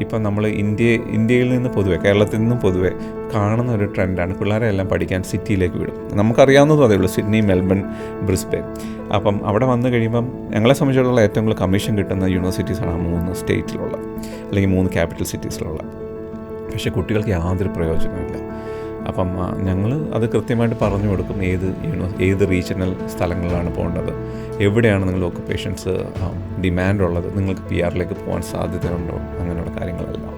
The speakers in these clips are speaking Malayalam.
ഇപ്പം നമ്മൾ ഇന്ത്യയിൽ നിന്ന് പൊതുവെ കേരളത്തിൽ നിന്നും പൊതുവെ കാണുന്ന ഒരു ട്രെൻഡാണ് പിള്ളേരെ എല്ലാം പഠിക്കാൻ സിറ്റിയിലേക്ക് വിടും. നമുക്കറിയാവുന്നതും അതേ ഉള്ളൂ, സിഡ്നി, മെൽബൺ, ബ്രിസ്ബെയിൻ. അപ്പം അവിടെ വന്നു കഴിയുമ്പം ഞങ്ങളെ സംബന്ധിച്ചിടത്തോളം ഏറ്റവും കൂടുതൽ കമ്മീഷൻ കിട്ടുന്ന യൂണിവേഴ്സിറ്റീസാണ് ആ 3 സ്റ്റേറ്റിലുള്ള അല്ലെങ്കിൽ 3 ക്യാപിറ്റൽ സിറ്റീസിലുള്ള. പക്ഷേ കുട്ടികൾക്ക് യാതൊരു പ്രയോജനമില്ല. അപ്പം ഞങ്ങൾ അത് കൃത്യമായിട്ട് പറഞ്ഞു കൊടുക്കും, ഏത് റീജിയണൽ സ്ഥലങ്ങളിലാണ് പോകേണ്ടത്, എവിടെയാണ് നിങ്ങൾ ഒക്കുപ്പേഷൻസ് ഡിമാൻഡുള്ളത്, നിങ്ങൾക്ക് PR പോകാൻ സാധ്യതയുണ്ടോ, അങ്ങനെയുള്ള കാര്യങ്ങളെല്ലാം.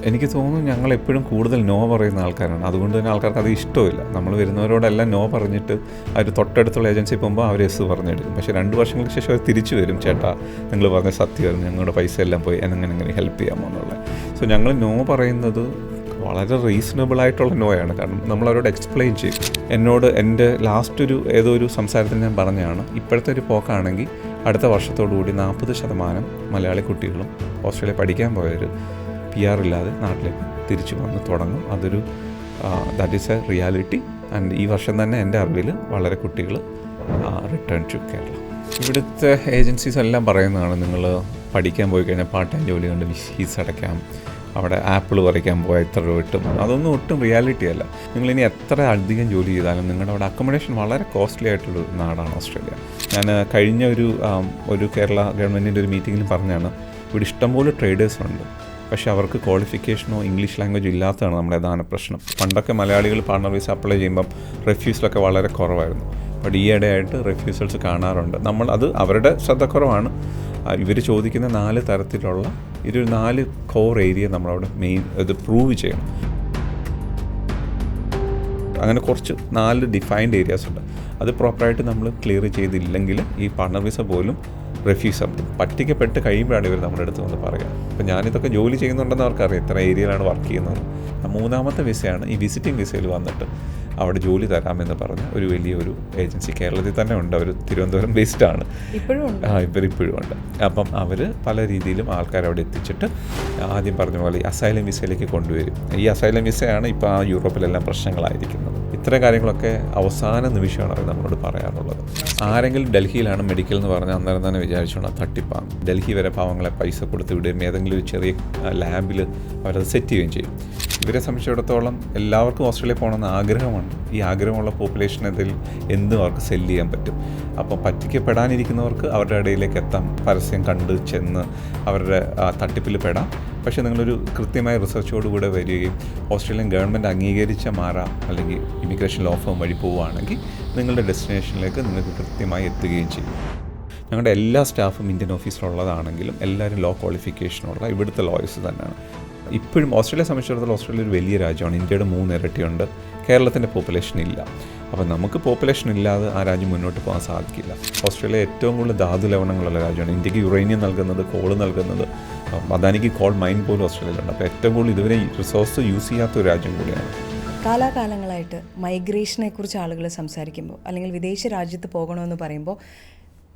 എനിക്ക് തോന്നുന്നു ഞങ്ങളെപ്പോഴും കൂടുതൽ നോ പറയുന്ന ആൾക്കാരാണ്. അതുകൊണ്ട് തന്നെ ആൾക്കാർക്ക് അത് ഇഷ്ടമില്ല. നമ്മൾ വരുന്നവരോടെല്ലാം നോ പറഞ്ഞിട്ട് അവർ തൊട്ടടുത്തുള്ള ഏജൻസി പോകുമ്പോൾ അവർ എസ് പറഞ്ഞെടുക്കും. പക്ഷേ 2 വർഷങ്ങൾക്ക് ശേഷം അവർ തിരിച്ചു വരും, ചേട്ടാ നിങ്ങൾ പറഞ്ഞ സത്യമായിരുന്നു, ഞങ്ങളുടെ പൈസ എല്ലാം പോയി, എങ്ങനെ ഹെൽപ്പ് ചെയ്യാമോ എന്നുള്ളത്. സോ ഞങ്ങൾ നോ പറയുന്നത് വളരെ റീസണബിളായിട്ടുള്ള നോയാണ്. കാരണം നമ്മളവരോട് എക്സ്പ്ലെയിൻ ചെയ്യും. എന്നോട് എൻ്റെ ഏതോ ഒരു സംസാരത്തിൽ ഞാൻ പറഞ്ഞതാണ്, ഇപ്പോഴത്തെ ഒരു പോക്കാണെങ്കിൽ അടുത്ത വർഷത്തോടുകൂടി 40% മലയാളി കുട്ടികളും ഓസ്ട്രേലിയ പഠിക്കാൻ പോയവർ PR ഇല്ലാതെ നാട്ടിലേക്ക് തിരിച്ചു വന്ന് തുടങ്ങും. That is A reality. And ഈ വർഷം തന്നെ എൻ്റെ അറിവിൽ വളരെ കുട്ടികൾ റിട്ടേൺ ടു കേരള. ഇവിടുത്തെ ഏജൻസീസ് എല്ലാം പറയുന്നതാണ്, നിങ്ങൾ പഠിക്കാൻ പോയി കഴിഞ്ഞാൽ പാർട്ട് ടൈം ജോലി കൊണ്ട് ഫീസ് അടയ്ക്കാം, അവിടെ ആപ്പിൾ പറിക്കാൻ പോയാൽ ഇത്ര രൂപ കിട്ടും. അതൊന്നും ഒട്ടും റിയാലിറ്റി അല്ല. നിങ്ങളിനി എത്ര അധികം ജോലി ചെയ്താലും നിങ്ങളുടെ അവിടെ അക്കോമഡേഷൻ വളരെ കോസ്റ്റ്ലി ആയിട്ടുള്ളൊരു നാടാണ് ഓസ്ട്രേലിയ. ഞാൻ കഴിഞ്ഞ ഒരു കേരള ഗവൺമെൻറ്റിൻ്റെ ഒരു മീറ്റിങ്ങിൽ പറഞ്ഞാണ്, ഇവിടെ ഇഷ്ടംപോലെ ട്രേഡേഴ്സുണ്ട്, പക്ഷേ അവർക്ക് ക്വാളിഫിക്കേഷനോ ഇംഗ്ലീഷ് ലാംഗ്വേജ് ഇല്ലാത്തതാണ് നമ്മുടെ പ്രധാന പ്രശ്നം. പണ്ടൊക്കെ മലയാളികൾ പാർട്ണർ വിസ അപ്ലൈ ചെയ്യുമ്പം റെഫ്യൂസലൊക്കെ വളരെ കുറവായിരുന്നു. ബട്ട് ഈയിടെയായിട്ട് റെഫ്യൂസൽസ് കാണാറുണ്ട്. അത് അവരുടെ ശ്രദ്ധക്കുറവാണ്. ഇവർ ചോദിക്കുന്ന 4 തരത്തിലുള്ള 4 കോർ ഏരിയ നമ്മളവിടെ ഇത് പ്രൂവ് ചെയ്യണം. അങ്ങനെ കുറച്ച് 4 ഡിഫൈൻഡ് ഏരിയാസ് ഉണ്ട്. അത് പ്രോപ്പറായിട്ട് നമ്മൾ ക്ലിയർ ചെയ്തില്ലെങ്കിൽ ഈ പാർട്ണർ വിസ പോലും റെഫ്യൂസ് പറ്റിക്കപ്പെട്ട് കഴിയുമ്പോഴാണ് ഇവർ നമ്മുടെ അടുത്ത് വന്ന് പറയുക. അപ്പോൾ ഞാനിതൊക്കെ ജോലി ചെയ്യുന്നുണ്ടെന്ന് അവർക്കറിയാം, ഇത്ര ഏരിയയിലാണ് വർക്ക് ചെയ്യുന്നത്. 3ാമത്തെ വിസയാണ് ഈ വിസിറ്റിംഗ് വിസയിൽ വന്നിട്ട് അവിടെ ജോലി തരാമെന്ന് പറഞ്ഞ ഒരു വലിയൊരു ഏജൻസി കേരളത്തിൽ തന്നെ ഉണ്ട്. അവർ തിരുവനന്തപുരം ബേസ്ഡാണ്, ഇപ്പോഴും ഉണ്ട്. അപ്പം അവർ പല രീതിയിലും ആൾക്കാരവിടെ എത്തിച്ചിട്ട് ആദ്യം പറഞ്ഞ പോലെ ഈ അസൈലം വിസയിലേക്ക് കൊണ്ടുവരും. ഈ അസൈലം വിസയാണ് ഇപ്പോൾ യൂറോപ്പിലെല്ലാം പ്രശ്നങ്ങളായിരിക്കുന്നത്. ഇത്തരം കാര്യങ്ങളൊക്കെ അവസാന നിമിഷമാണ് അവർ നമ്മളോട് പറയാറുള്ളത്. ആരെങ്കിലും ഡൽഹിയിലാണ് മെഡിക്കൽ എന്ന് പറഞ്ഞാൽ അന്നേരം തന്നെ വിചാരിച്ചോണം തട്ടിപ്പാണ്. ഡൽഹി വരെ പാവങ്ങളെ പൈസ കൊടുത്ത് വിടുകയും ഏതെങ്കിലും ഒരു ചെറിയ ലാബിൽ അവരത് സെറ്റ് ചെയ്യുകയും ചെയ്യും. ഇവരെ സംബന്ധിച്ചിടത്തോളം എല്ലാവർക്കും ഓസ്ട്രേലിയ പോകണമെന്ന് ആഗ്രഹമാണ്. ഈ ആഗ്രഹമുള്ള പോപ്പുലേഷൻ എന്തും അവർക്ക് സെല്ല് ചെയ്യാൻ പറ്റും. അപ്പോൾ പറ്റിക്കപ്പെടാനിരിക്കുന്നവർക്ക് അവരുടെ ഇടയിലേക്ക് എത്താം, പരസ്യം കണ്ട് ചെന്ന് അവരുടെ തട്ടിപ്പിൽ പെടാം. പക്ഷേ നിങ്ങളൊരു കൃത്യമായ റിസർച്ചോടുകൂടെ വരികയും ഓസ്ട്രേലിയൻ ഗവൺമെൻറ് അംഗീകരിച്ച അല്ലെങ്കിൽ ഇമിഗ്രേഷൻ ലോ ഫേം വഴി പോവുകയാണെങ്കിൽ നിങ്ങളുടെ ഡെസ്റ്റിനേഷനിലേക്ക് നിങ്ങൾക്ക് കൃത്യമായി എത്തുകയും ചെയ്യും. ഞങ്ങളുടെ എല്ലാ സ്റ്റാഫും ഇന്ത്യൻ ഓഫീസിലുള്ളതാണെങ്കിലും എല്ലാവരും ലോ ക്വാളിഫിക്കേഷനുള്ള ഇവിടുത്തെ ലോയേഴ്സ് തന്നെയാണ്. ഇപ്പോഴും ഓസ്ട്രേലിയയെ സംബന്ധിച്ചിടത്തോളം ഓസ്ട്രേലിയ ഒരു വലിയ രാജ്യമാണ്. ഇന്ത്യയുടെ 3 ഇരട്ടിയുണ്ട്. കേരളത്തിൻ്റെ പോപ്പുലേഷൻ ഇല്ല. അപ്പോൾ നമുക്ക് പോപ്പുലേഷൻ ഇല്ലാതെ ആ രാജ്യം മുന്നോട്ട് പോകാൻ സാധിക്കില്ല. ഓസ്ട്രേലിയ ഏറ്റവും കൂടുതൽ ധാതു ലവണങ്ങളുള്ള രാജ്യമാണ്. ഇന്ത്യക്ക് യുറേനിയം നൽകുന്നത്, കോൾ നൽകുന്നത്, അദാനിക്ക് കോൾ മൈൻ പോലും ഓസ്ട്രേലിയയിലുണ്ട്. അപ്പോൾ ഏറ്റവും കൂടുതൽ ഇതുവരെ റിസോഴ്സ് യൂസ് ചെയ്യാത്ത ഒരു രാജ്യം കൂടിയാണ്. കാലാകാലങ്ങളായിട്ട് മൈഗ്രേഷനെ കുറിച്ച് ആളുകൾ സംസാരിക്കുമ്പോൾ അല്ലെങ്കിൽ വിദേശ രാജ്യത്ത് പോകണമെന്ന് പറയുമ്പോൾ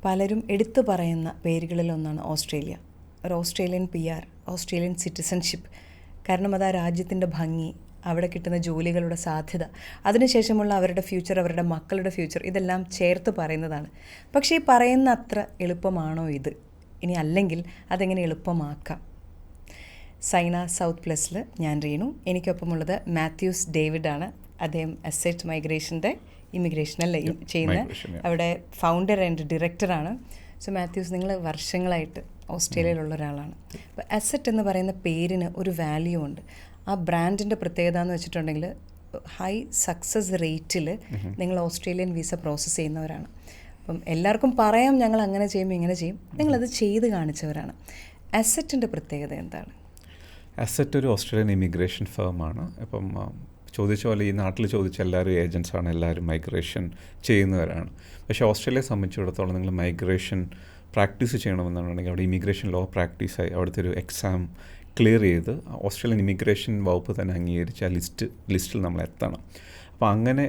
പലരും എടുത്തു പറയുന്ന പേരുകളിലൊന്നാണ് ഓസ്ട്രേലിയ. ഒരു ഓസ്ട്രേലിയൻ PR, ഓസ്ട്രേലിയൻ സിറ്റിസൺഷിപ്പ്. കാരണം അത് ആ രാജ്യത്തിൻ്റെ ഭംഗി, അവിടെ കിട്ടുന്ന ജോലികളുടെ സാധ്യത, അതിനുശേഷമുള്ള അവരുടെ ഫ്യൂച്ചർ, അവരുടെ മക്കളുടെ ഫ്യൂച്ചർ, ഇതെല്ലാം ചേർത്ത് പറയുന്നതാണ്. പക്ഷേ ഈ പറയുന്ന അത്ര എളുപ്പമാണോ ഇത്? ഇനി അല്ലെങ്കിൽ അതെങ്ങനെ എളുപ്പമാക്കാം? സൈന സൗത്ത് പ്ലസിൽ ഞാൻ റീണു. എനിക്കൊപ്പമുള്ളത് മാത്യൂസ് ഡേവിഡാണ്. അദ്ദേഹം അസെറ്റ് മൈഗ്രേഷൻ്റെ ഇമിഗ്രേഷനല്ലേ ചെയ്യുന്ന അവിടെ ഫൗണ്ടർ ആൻഡ് ഡയറക്ടറാണ്. സോ മാത്യൂസ്, നിങ്ങൾ വർഷങ്ങളായിട്ട് ഓസ്ട്രേലിയയിലുള്ള ഒരാളാണ്. അപ്പോൾ അസെറ്റ് എന്ന് പറയുന്ന പേരിന് ഒരു വാല്യൂ ഉണ്ട്. ആ ബ്രാൻഡിൻ്റെ പ്രത്യേകത എന്ന് വെച്ചിട്ടുണ്ടെങ്കിൽ ഹൈ സക്സസ് റേറ്റിൽ നിങ്ങൾ ഓസ്ട്രേലിയൻ വിസ പ്രോസസ്സ് ചെയ്യുന്നവരാണ്. അപ്പം എല്ലാവർക്കും പറയാം ഞങ്ങൾ അങ്ങനെ ചെയ്യുമ്പോൾ ഇങ്ങനെ ചെയ്യും, നിങ്ങളത് ചെയ്ത് കാണിച്ചവരാണ്. അസെറ്റിൻ്റെ പ്രത്യേകത എന്താണ്? അസെറ്റ് ഒരു ഓസ്ട്രേലിയൻ ഇമിഗ്രേഷൻ ഫേമാണ്. ഇപ്പം ചോദിച്ച പോലെ ഈ നാട്ടിൽ ചോദിച്ച എല്ലാവരും ഏജൻസാണ്, എല്ലാവരും മൈഗ്രേഷൻ ചെയ്യുന്നവരാണ്. പക്ഷേ ഓസ്ട്രേലിയയെ സംബന്ധിച്ചിടത്തോളം നിങ്ങൾ മൈഗ്രേഷൻ പ്രാക്ടീസ് ചെയ്യണമെന്നുണ്ടെങ്കിൽ അവിടെ ഇമിഗ്രേഷൻ ലോ പ്രാക്ടീസായി അവിടുത്തെ ഒരു എക്സാം ക്ലിയർ ചെയ്ത് ഓസ്ട്രേലിയൻ ഇമിഗ്രേഷൻ വകുപ്പ് തന്നെ അംഗീകരിച്ച ലിസ്റ്റിൽ നമ്മൾ എത്തണം. അപ്പോൾ അങ്ങനെ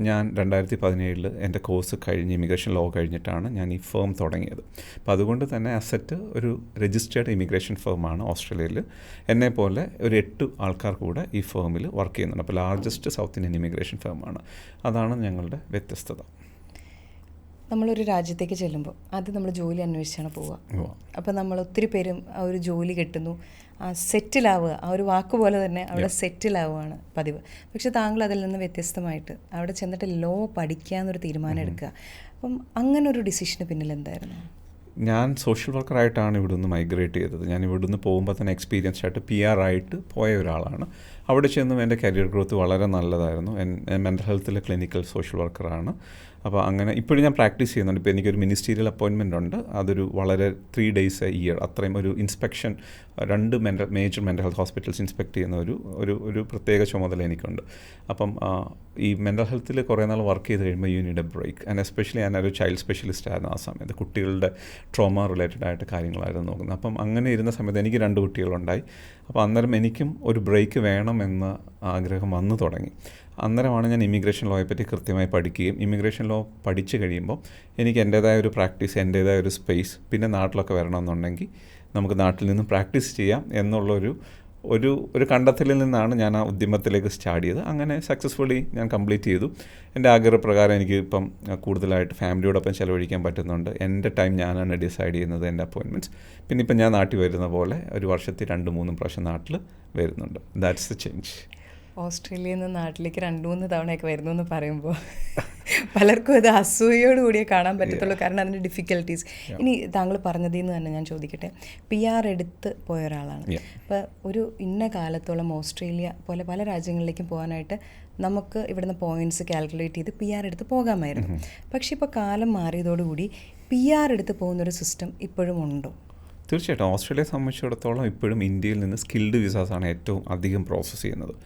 ഞാൻ 2017 എൻ്റെ കോഴ്സ് കഴിഞ്ഞ് ഇമിഗ്രേഷൻ ലോ കഴിഞ്ഞിട്ടാണ് ഞാൻ ഈ ഫേം തുടങ്ങിയത്. അപ്പോൾ അതുകൊണ്ട് തന്നെ അസെറ്റ് ഒരു രജിസ്റ്റേർഡ് ഇമിഗ്രേഷൻ ഫേമാണ് ഓസ്ട്രേലിയയിൽ. എന്നെപ്പോലെ ഒരു 8 ആൾക്കാർ കൂടെ ഈ ഫേമിൽ വർക്ക് ചെയ്യുന്നുണ്ട്. അപ്പോൾ ലാർജസ്റ്റ് സൗത്ത് ഇന്ത്യൻ ഇമിഗ്രേഷൻ ഫേമാണ്. അതാണ് ഞങ്ങളുടെ വ്യത്യസ്തത. നമ്മളൊരു രാജ്യത്തേക്ക് ചെല്ലുമ്പോൾ അത് നമ്മൾ ജോലി അന്വേഷിച്ചാണ് പോവുക. അപ്പോൾ നമ്മൾ ഒത്തിരി പേരും ആ ഒരു ജോലി കിട്ടുന്നു, സെറ്റിലാവുക, ആ ഒരു വാക്ക് പോലെ തന്നെ അവിടെ സെറ്റിലാവുകയാണ് പതിവ്. പക്ഷെ താങ്കൾ അതിൽ നിന്ന് വ്യത്യസ്തമായിട്ട് അവിടെ ചെന്നിട്ട് ലോ പഠിക്കാമെന്നൊരു തീരുമാനം എടുക്കുക. അപ്പം അങ്ങനെ ഒരു ഡിസിഷന് പിന്നിൽ എന്തായിരുന്നു? ഞാൻ സോഷ്യൽ വർക്കറായിട്ടാണ് ഇവിടുന്ന് മൈഗ്രേറ്റ് ചെയ്തത്. ഞാൻ ഇവിടുന്ന് പോകുമ്പോൾ തന്നെ എക്സ്പീരിയൻസ് ആയിട്ട് PR ആയിട്ട് പോയ ഒരാളാണ്. അവിടെ ചെന്നും എൻ്റെ കരിയർ ഗ്രോത്ത് വളരെ നല്ലതായിരുന്നു. മെൻ്റൽ ഹെൽത്തിലെ ക്ലിനിക്കൽ സോഷ്യൽ വർക്കറാണ്. അപ്പോൾ അങ്ങനെ ഇപ്പോഴും ഞാൻ പ്രാക്ടീസ് ചെയ്യുന്നുണ്ട്. ഇപ്പോൾ എനിക്കൊരു മിനിസ്റ്റീരിയൽ അപ്പോയിൻമെൻ്റ് ഉണ്ട്. അതൊരു വളരെ 3 days a year അത്രയും ഒരു inspection, 2 major mental health hospitals inspect ചെയ്യുന്ന ഒരു പ്രത്യേക ചുമതല എനിക്കുണ്ട്. അപ്പം ഈ മെൻ്റൽ ഹെൽത്തിൽ കുറേ നാൾ വർക്ക് ചെയ്ത് കഴിയുമ്പോൾ you need a break. And especially ഞാനൊരു ചൈൽഡ് സ്പെഷ്യലിസ്റ്റ് ആയിരുന്നു ആ സമയത്ത്. കുട്ടികളുടെ ട്രോമ റിലേറ്റഡ് ആയിട്ട് കാര്യങ്ങളായിരുന്നു നോക്കുന്നത്. അപ്പം അങ്ങനെ ഇരുന്ന സമയത്ത് എനിക്ക് 2 കുട്ടികളുണ്ടായി. അപ്പോൾ അന്നേരം എനിക്കും ഒരു ബ്രേക്ക് വേണമെന്ന ആഗ്രഹം വന്നു തുടങ്ങി. അന്നേരമാണ് ഞാൻ ഇമിഗ്രേഷൻ ലോയെ പറ്റി കൃത്യമായി പഠിക്കുകയും ഇമിഗ്രേഷൻ ലോ പഠിച്ചു കഴിയുമ്പോൾ എനിക്ക് എൻ്റേതായ ഒരു പ്രാക്ടീസ്, എൻ്റേതായ ഒരു സ്പേസ്, പിന്നെ നാട്ടിലൊക്കെ വരണമെന്നുണ്ടെങ്കിൽ നമുക്ക് നാട്ടിൽ നിന്ന് പ്രാക്ടീസ് ചെയ്യാം എന്നുള്ളൊരു ഒരു കണ്ടെത്തലിൽ നിന്നാണ് ഞാൻ ആ ഉദ്യമത്തിലേക്ക് സ്റ്റാർട്ട് ചെയ്തത്. അങ്ങനെ സക്സസ്ഫുള്ളി ഞാൻ കംപ്ലീറ്റ് ചെയ്തു. എൻ്റെ ആഗ്രഹപ്രകാരം എനിക്ക് ഇപ്പം കൂടുതലായിട്ട് ഫാമിലിയോടൊപ്പം ചിലവഴിക്കാൻ പറ്റുന്നുണ്ട്. എൻ്റെ ടൈം ഞാനാണ് ഡിസൈഡ് ചെയ്യുന്നത്, എൻ്റെ അപ്പോയിൻമെൻറ്റ്സ്. പിന്നെ ഇപ്പം ഞാൻ നാട്ടിൽ വരുന്ന പോലെ ഒരു വർഷത്തിൽ 2-3 പ്രാവശ്യം നാട്ടിൽ വരുന്നുണ്ട്. That's the change. ഓസ്ട്രേലിയയിൽ നിന്ന് നാട്ടിലേക്ക് 2-3 തവണയൊക്കെ വരുന്നു എന്ന് പറയുമ്പോൾ പലർക്കും അത് അസൂയയോട് കൂടിയേ കാണാൻ പറ്റത്തുള്ളൂ, കാരണം അതിൻ്റെ ഡിഫിക്കൽട്ടീസ്. ഇനി താങ്കൾ പറഞ്ഞതിൽ നിന്ന് തന്നെ ഞാൻ ചോദിക്കട്ടെ, PR എടുത്ത് പോയ ഒരാളാണ്. അപ്പോൾ ഒരു ഇന്ന കാലത്തോളം ഓസ്ട്രേലിയ പോലെ പല രാജ്യങ്ങളിലേക്കും പോകാനായിട്ട് നമുക്ക് ഇവിടുന്ന് പോയിൻറ്റ്സ് കാൽക്കുലേറ്റ് ചെയ്ത് PR എടുത്ത് പോകാമായിരുന്നു. പക്ഷേ ഇപ്പോൾ കാലം മാറിയതോടുകൂടി PR എടുത്ത് പോകുന്നൊരു സിസ്റ്റം ഇപ്പോഴും ഉണ്ടോ? തീർച്ചയായിട്ടും ഓസ്ട്രേലിയയെ സംബന്ധിച്ചിടത്തോളം ഇപ്പോഴും ഇന്ത്യയിൽ നിന്ന് സ്കിൽഡ് വിസാസാണ് ഏറ്റവും അധികം പ്രോസസ്സ് ചെയ്യുന്നത്.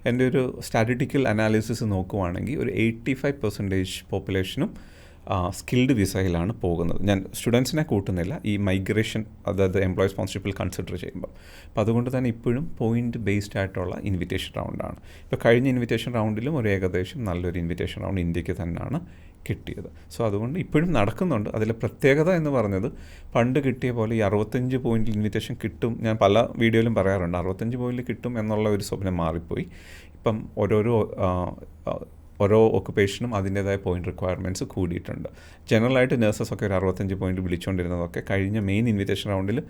എൻ്റെ ഒരു സ്റ്റാറ്റിസ്റ്റിക്കൽ അനാലിസിസ് നോക്കുവാണെങ്കിൽ ഒരു 85% പോപ്പുലേഷനും സ്കിൽഡ് വിസയിലാണ് പോകുന്നത്. ഞാൻ സ്റ്റുഡൻസിനെ കൂട്ടുന്നില്ല, ഈ മൈഗ്രേഷൻ, അതായത് എംപ്ലോയി സ്പോൺസർഷിപ്പിൽ കൺസിഡർ ചെയ്യുമ്പോൾ. അപ്പോൾ അതുകൊണ്ട് തന്നെ ഇപ്പോഴും പോയിൻ്റ് ബേസ്ഡ് ആയിട്ടുള്ള ഇൻവിറ്റേഷൻ റൗണ്ടാണ്. ഇപ്പോൾ കഴിഞ്ഞ ഇൻവിറ്റേഷൻ റൗണ്ടിലും ഒരു ഏകദേശം നല്ലൊരു ഇൻവിറ്റേഷൻ റൗണ്ട് ഇന്ത്യക്ക് തന്നെയാണ് കിട്ടിയത്. സോ അതുകൊണ്ട് ഇപ്പോഴും നടക്കുന്നുണ്ട്. അതിലെ പ്രത്യേകത എന്ന് പറഞ്ഞത് പണ്ട് കിട്ടിയ പോലെ ഈ 65 പോയിൻ്റിൽ ഇൻവിറ്റേഷൻ കിട്ടും, ഞാൻ പല വീഡിയോയിലും പറയാറുണ്ട്, 65 പോയിൻ്റിൽ കിട്ടും എന്നുള്ള ഒരു സ്വപ്നം മാറിപ്പോയി. ഇപ്പം ഓരോ ഒക്കുപ്പേഷനും അതിൻ്റേതായ പോയിൻ്റ് റിക്വയർമെൻറ്റ്സ് കൂടിയിട്ടുണ്ട്. ജനറലായിട്ട് നഴ്സസൊക്കെ ഒരു 65 പോയിൻ്റ് വിളിച്ചുകൊണ്ടിരുന്നതൊക്കെ കഴിഞ്ഞ മെയിൻ ഇൻവിറ്റേഷൻ റൗണ്ടിൽ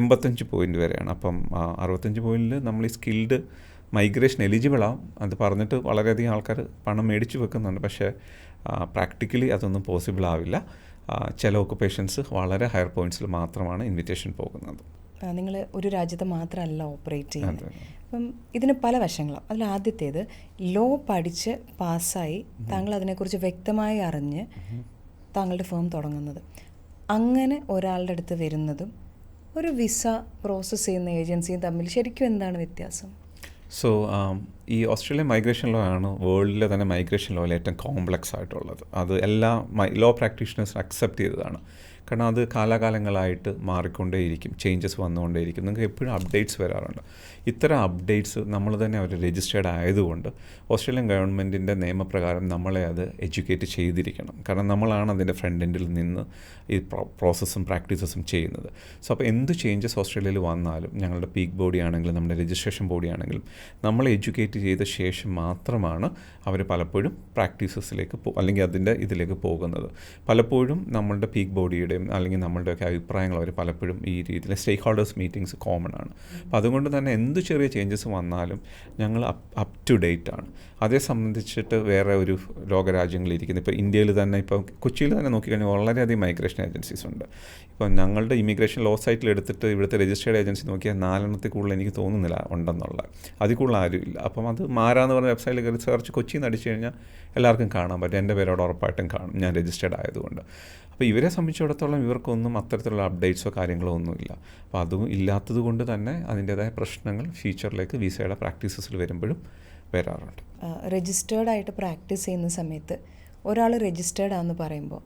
85 പോയിൻ്റ് വരെയാണ്. അപ്പം 65 പോയിൻറ്റിൽ നമ്മൾ ഈ സ്കിൽഡ് മൈഗ്രേഷൻ എലിജിബിളാവും. അത് പറഞ്ഞിട്ട് വളരെയധികം ആൾക്കാർ പണം മേടിച്ച് വെക്കുന്നുണ്ട്. പക്ഷേ പ്രാക്ടിക്കലി അതൊന്നും പോസിബിൾ ആവില്ല. ചില ഒക്കുപ്പേഷൻസ് വളരെ ഹയർ പോയിൻറ്റ്സിൽ മാത്രമാണ് ഇൻവിറ്റേഷൻ പോകുന്നത്. നിങ്ങൾ ഒരു രാജ്യത്ത് മാത്രമല്ല ഓപ്പറേറ്റ് ചെയ്യുന്നത്. അപ്പം ഇതിന് പല വശങ്ങളും. അതിൽ ആദ്യത്തേത്, ലോ പഠിച്ച് പാസ്സായി താങ്കൾ അതിനെക്കുറിച്ച് വ്യക്തമായി അറിഞ്ഞ് താങ്കളുടെ ഫേം തുടങ്ങുന്നത്. അങ്ങനെ ഒരാളുടെ അടുത്ത് വരുന്നതും ഒരു വിസ പ്രോസസ്സ് ചെയ്യുന്ന ഏജൻസിയും തമ്മിൽ ശരിക്കും എന്താണ് വ്യത്യാസം? സോ ഈ ഓസ്ട്രേലിയൻ മൈഗ്രേഷൻ ലോ ആണ് വേൾഡിലെ തന്നെ മൈഗ്രേഷൻ ലോയിൽ ഏറ്റവും കോംപ്ലക്സ് ആയിട്ടുള്ളത്. അത് എല്ലാ ലോ പ്രാക്ടീഷണേഴ്സ് അക്സെപ്റ്റ് ചെയ്തതാണ്. കാരണം അത് കാലാകാലങ്ങളായിട്ട് മാറിക്കൊണ്ടേയിരിക്കും, ചേഞ്ചസ് വന്നുകൊണ്ടേയിരിക്കും. നിങ്ങൾക്ക് എപ്പോഴും അപ്ഡേറ്റ്സ് വരാറുണ്ട്. ഇത്തരം അപ്ഡേറ്റ്സ് നമ്മൾ തന്നെ അവർ രജിസ്റ്റേർഡ് ആയതുകൊണ്ട് ഓസ്ട്രേലിയൻ ഗവൺമെൻറ്റിൻ്റെ നിയമപ്രകാരം നമ്മളെ അത് എഡ്യൂക്കേറ്റ് ചെയ്തിരിക്കണം. കാരണം നമ്മളാണ് അതിൻ്റെ ഫ്രണ്ട് എൻഡിൽ നിന്ന് ഈ പ്രോസസ്സും പ്രാക്ടീസസും ചെയ്യുന്നത്. സോ അപ്പോൾ എന്ത് ചേഞ്ചസ് ഓസ്ട്രേലിയയിൽ വന്നാലും ഞങ്ങളുടെ പീക്ക് ബോഡി ആണെങ്കിലും നമ്മുടെ രജിസ്ട്രേഷൻ ബോഡി ആണെങ്കിലും നമ്മളെ എഡ്യൂക്കേറ്റ് ചെയ്ത ശേഷം മാത്രമാണ് അവർ പലപ്പോഴും പ്രാക്ടീസസിലേക്ക് അല്ലെങ്കിൽ അതിൻ്റെ ഇതിലേക്ക് പോകുന്നത്. പലപ്പോഴും നമ്മളുടെ പീക്ക് ബോഡിയുടെ അല്ലെങ്കിൽ നമ്മളുടെയൊക്കെ അഭിപ്രായങ്ങൾ അവർ പലപ്പോഴും ഈ രീതിയിൽ സ്റ്റേക്ക് ഹോൾഡേഴ്സ് മീറ്റിംഗ്സ് കോമൺ ആണ്. അപ്പോൾ അതുകൊണ്ട് തന്നെ എന്ത് ചെറിയ ചേഞ്ചസ് വന്നാലും ഞങ്ങൾ അപ് ടു ഡേറ്റ് ആണ്. അതേ സംബന്ധിച്ചിട്ട് വേറെ ഒരു ലോകരാജ്യങ്ങളിലിരിക്കുന്നത്, ഇപ്പോൾ ഇന്ത്യയിൽ തന്നെ, ഇപ്പോൾ കൊച്ചിയിൽ തന്നെ നോക്കിക്കഴിഞ്ഞാൽ വളരെയധികം മൈഗ്രേഷൻ ഏജൻസീസ് ഉണ്ട്. ഇപ്പോൾ ഞങ്ങളുടെ ഇമിഗ്രേഷൻ ലോ സൈറ്റിൽ എടുത്തിട്ട് ഇവിടുത്തെ രജിസ്റ്റേർഡ് ഏജൻസി നോക്കിയാൽ 4 കൂടുതൽ എനിക്ക് തോന്നുന്നില്ല ഉണ്ടെന്നുള്ള, അതിൽ കൂടുതൽ ആരും ഇല്ല. അപ്പം അത് മാറാന്ന് പറഞ്ഞ വെബ്സൈറ്റിൽ കയറി സെർച്ച് കൊച്ചിയിൽ നിന്ന് അടിച്ചു കഴിഞ്ഞാൽ എല്ലാവർക്കും കാണാൻ പറ്റും. എൻ്റെ പേരോട് ഉറപ്പായിട്ടും കാണും, ഞാൻ രജിസ്റ്റേർഡ് ആയതുകൊണ്ട്. അപ്പോൾ ഇവരെ സംബന്ധിച്ചിടത്തോളം ഇവർക്കൊന്നും അത്തരത്തിലുള്ള അപ്ഡേറ്റ്സോ കാര്യങ്ങളോ ഒന്നുമില്ല. അപ്പോൾ അതും ഇല്ലാത്തത് കൊണ്ട് തന്നെ അതിൻ്റേതായ പ്രശ്നങ്ങൾ ഫ്യൂച്ചറിലേക്ക് വിസയുടെ പ്രാക്ടീസസിൽ വരുമ്പോഴും വരാറുണ്ട്. രജിസ്റ്റേർഡ് ആയിട്ട് പ്രാക്ടീസ് ചെയ്യുന്ന സമയത്ത് ഒരാൾ രജിസ്റ്റേർഡ് ആണെന്ന് പറയുമ്പോൾ,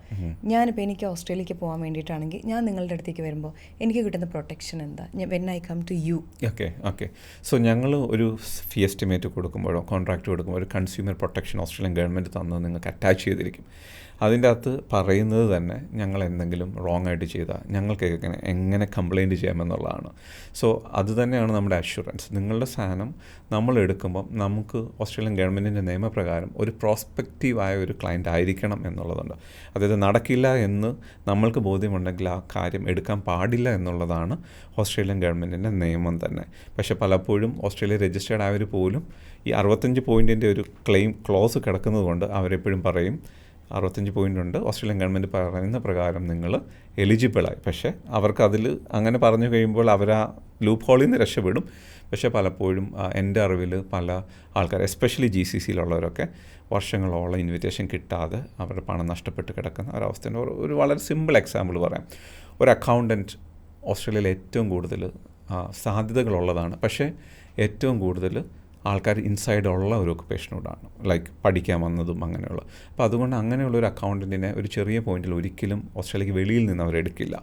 ഞാനിപ്പോൾ എനിക്ക് ഓസ്ട്രേലിയക്ക് പോകാൻ വേണ്ടിയിട്ടാണെങ്കിൽ ഞാൻ നിങ്ങളുടെ അടുത്തേക്ക് വരുമ്പോൾ എനിക്ക് കിട്ടുന്ന പ്രൊട്ടക്ഷൻ എന്താ? When I come to you. Okay. So ഞങ്ങൾ ഒരു ഫീ എസ്റ്റിമേറ്റ് കൊടുക്കുമ്പോഴോ കോൺട്രാക്റ്റ് കൊടുക്കുമ്പോൾ ഒരു കൺസ്യൂമർ പ്രൊട്ടക്ഷൻ ഓസ്ട്രേലിയൻ ഗവൺമെൻറ് തന്നത് നിങ്ങൾക്ക് അറ്റാച്ച് ചെയ്തിരിക്കും. അതിൻ്റെ അകത്ത് പറയുന്നത് തന്നെ ഞങ്ങൾ എന്തെങ്കിലും റോങ് ആയിട്ട് ചെയ്താൽ ഞങ്ങൾക്ക് എങ്ങനെ കംപ്ലയിൻറ്റ് ചെയ്യാമെന്നുള്ളതാണ്. സോ അത് തന്നെയാണ് നമ്മുടെ അഷ്വറൻസ്. നിങ്ങളുടെ സാധനം നമ്മൾ എടുക്കുമ്പം നമുക്ക് ഓസ്ട്രേലിയൻ ഗവൺമെൻറ്റിൻ്റെ നിയമപ്രകാരം ഒരു പ്രോസ്പെക്റ്റീവായ ഒരു ക്ലയൻറ്റ് ആയിരിക്കണം എന്നുള്ളതുണ്ട്. അതായത് നടക്കില്ല എന്ന് നമ്മൾക്ക് ബോധ്യമുണ്ടെങ്കിൽ ആ കാര്യം എടുക്കാൻ പാടില്ല എന്നുള്ളതാണ് ഓസ്ട്രേലിയൻ ഗവൺമെൻറ്റിൻ്റെ നിയമം തന്നെ. പക്ഷേ പലപ്പോഴും ഓസ്ട്രേലിയ രജിസ്റ്റേർഡ് ആയവർ പോലും ഈ 65 പോയിൻറ്റിൻ്റെ ഒരു ക്ലെയിം ക്ലോസ് കിടക്കുന്നത് കൊണ്ട് അവരെപ്പോഴും പറയും 65 പോയിൻ്റ് ഉണ്ട്, ഓസ്ട്രേലിയൻ ഗവൺമെൻറ് പറയുന്ന പ്രകാരം നിങ്ങൾ എലിജിബിളായി. പക്ഷേ അവർക്കതിൽ അങ്ങനെ പറഞ്ഞു കഴിയുമ്പോൾ അവർ ആ ലൂപ്പ് ഹോളിൽ നിന്ന് രക്ഷപ്പെടും. പക്ഷേ പലപ്പോഴും എൻ്റെ അറിവിൽ പല ആൾക്കാർ എസ്പെഷ്യലി GCCയിലുള്ളവരൊക്കെ വർഷങ്ങളോളം ഇൻവിറ്റേഷൻ കിട്ടാതെ അവരുടെ പണം നഷ്ടപ്പെട്ട് കിടക്കുന്ന ഒരവസ്ഥയുണ്ട്. ഒരു വളരെ സിമ്പിൾ എക്സാമ്പിൾ പറയാം. ഒരു അക്കൗണ്ടൻറ്റ് ഓസ്ട്രേലിയയിൽ ഏറ്റവും കൂടുതൽ സാധ്യതകളുള്ളതാണ്. പക്ഷേ ഏറ്റവും കൂടുതൽ ആൾക്കാർ ഇൻസൈഡ് ഉള്ള ഒരു ഒക്കുപ്പേഷനോടാണ്, ലൈക്ക് പഠിക്കാൻ വന്നതും അങ്ങനെയുള്ള. അപ്പോൾ അതുകൊണ്ട് അങ്ങനെയുള്ളൊരു അക്കൗണ്ടൻറ്റിനെ ഒരു ചെറിയ പോയിന്റിൽ ഒരിക്കലും ഓസ്ട്രേലിയക്ക് വെളിയിൽ നിന്ന് അവരെടുക്കില്ല.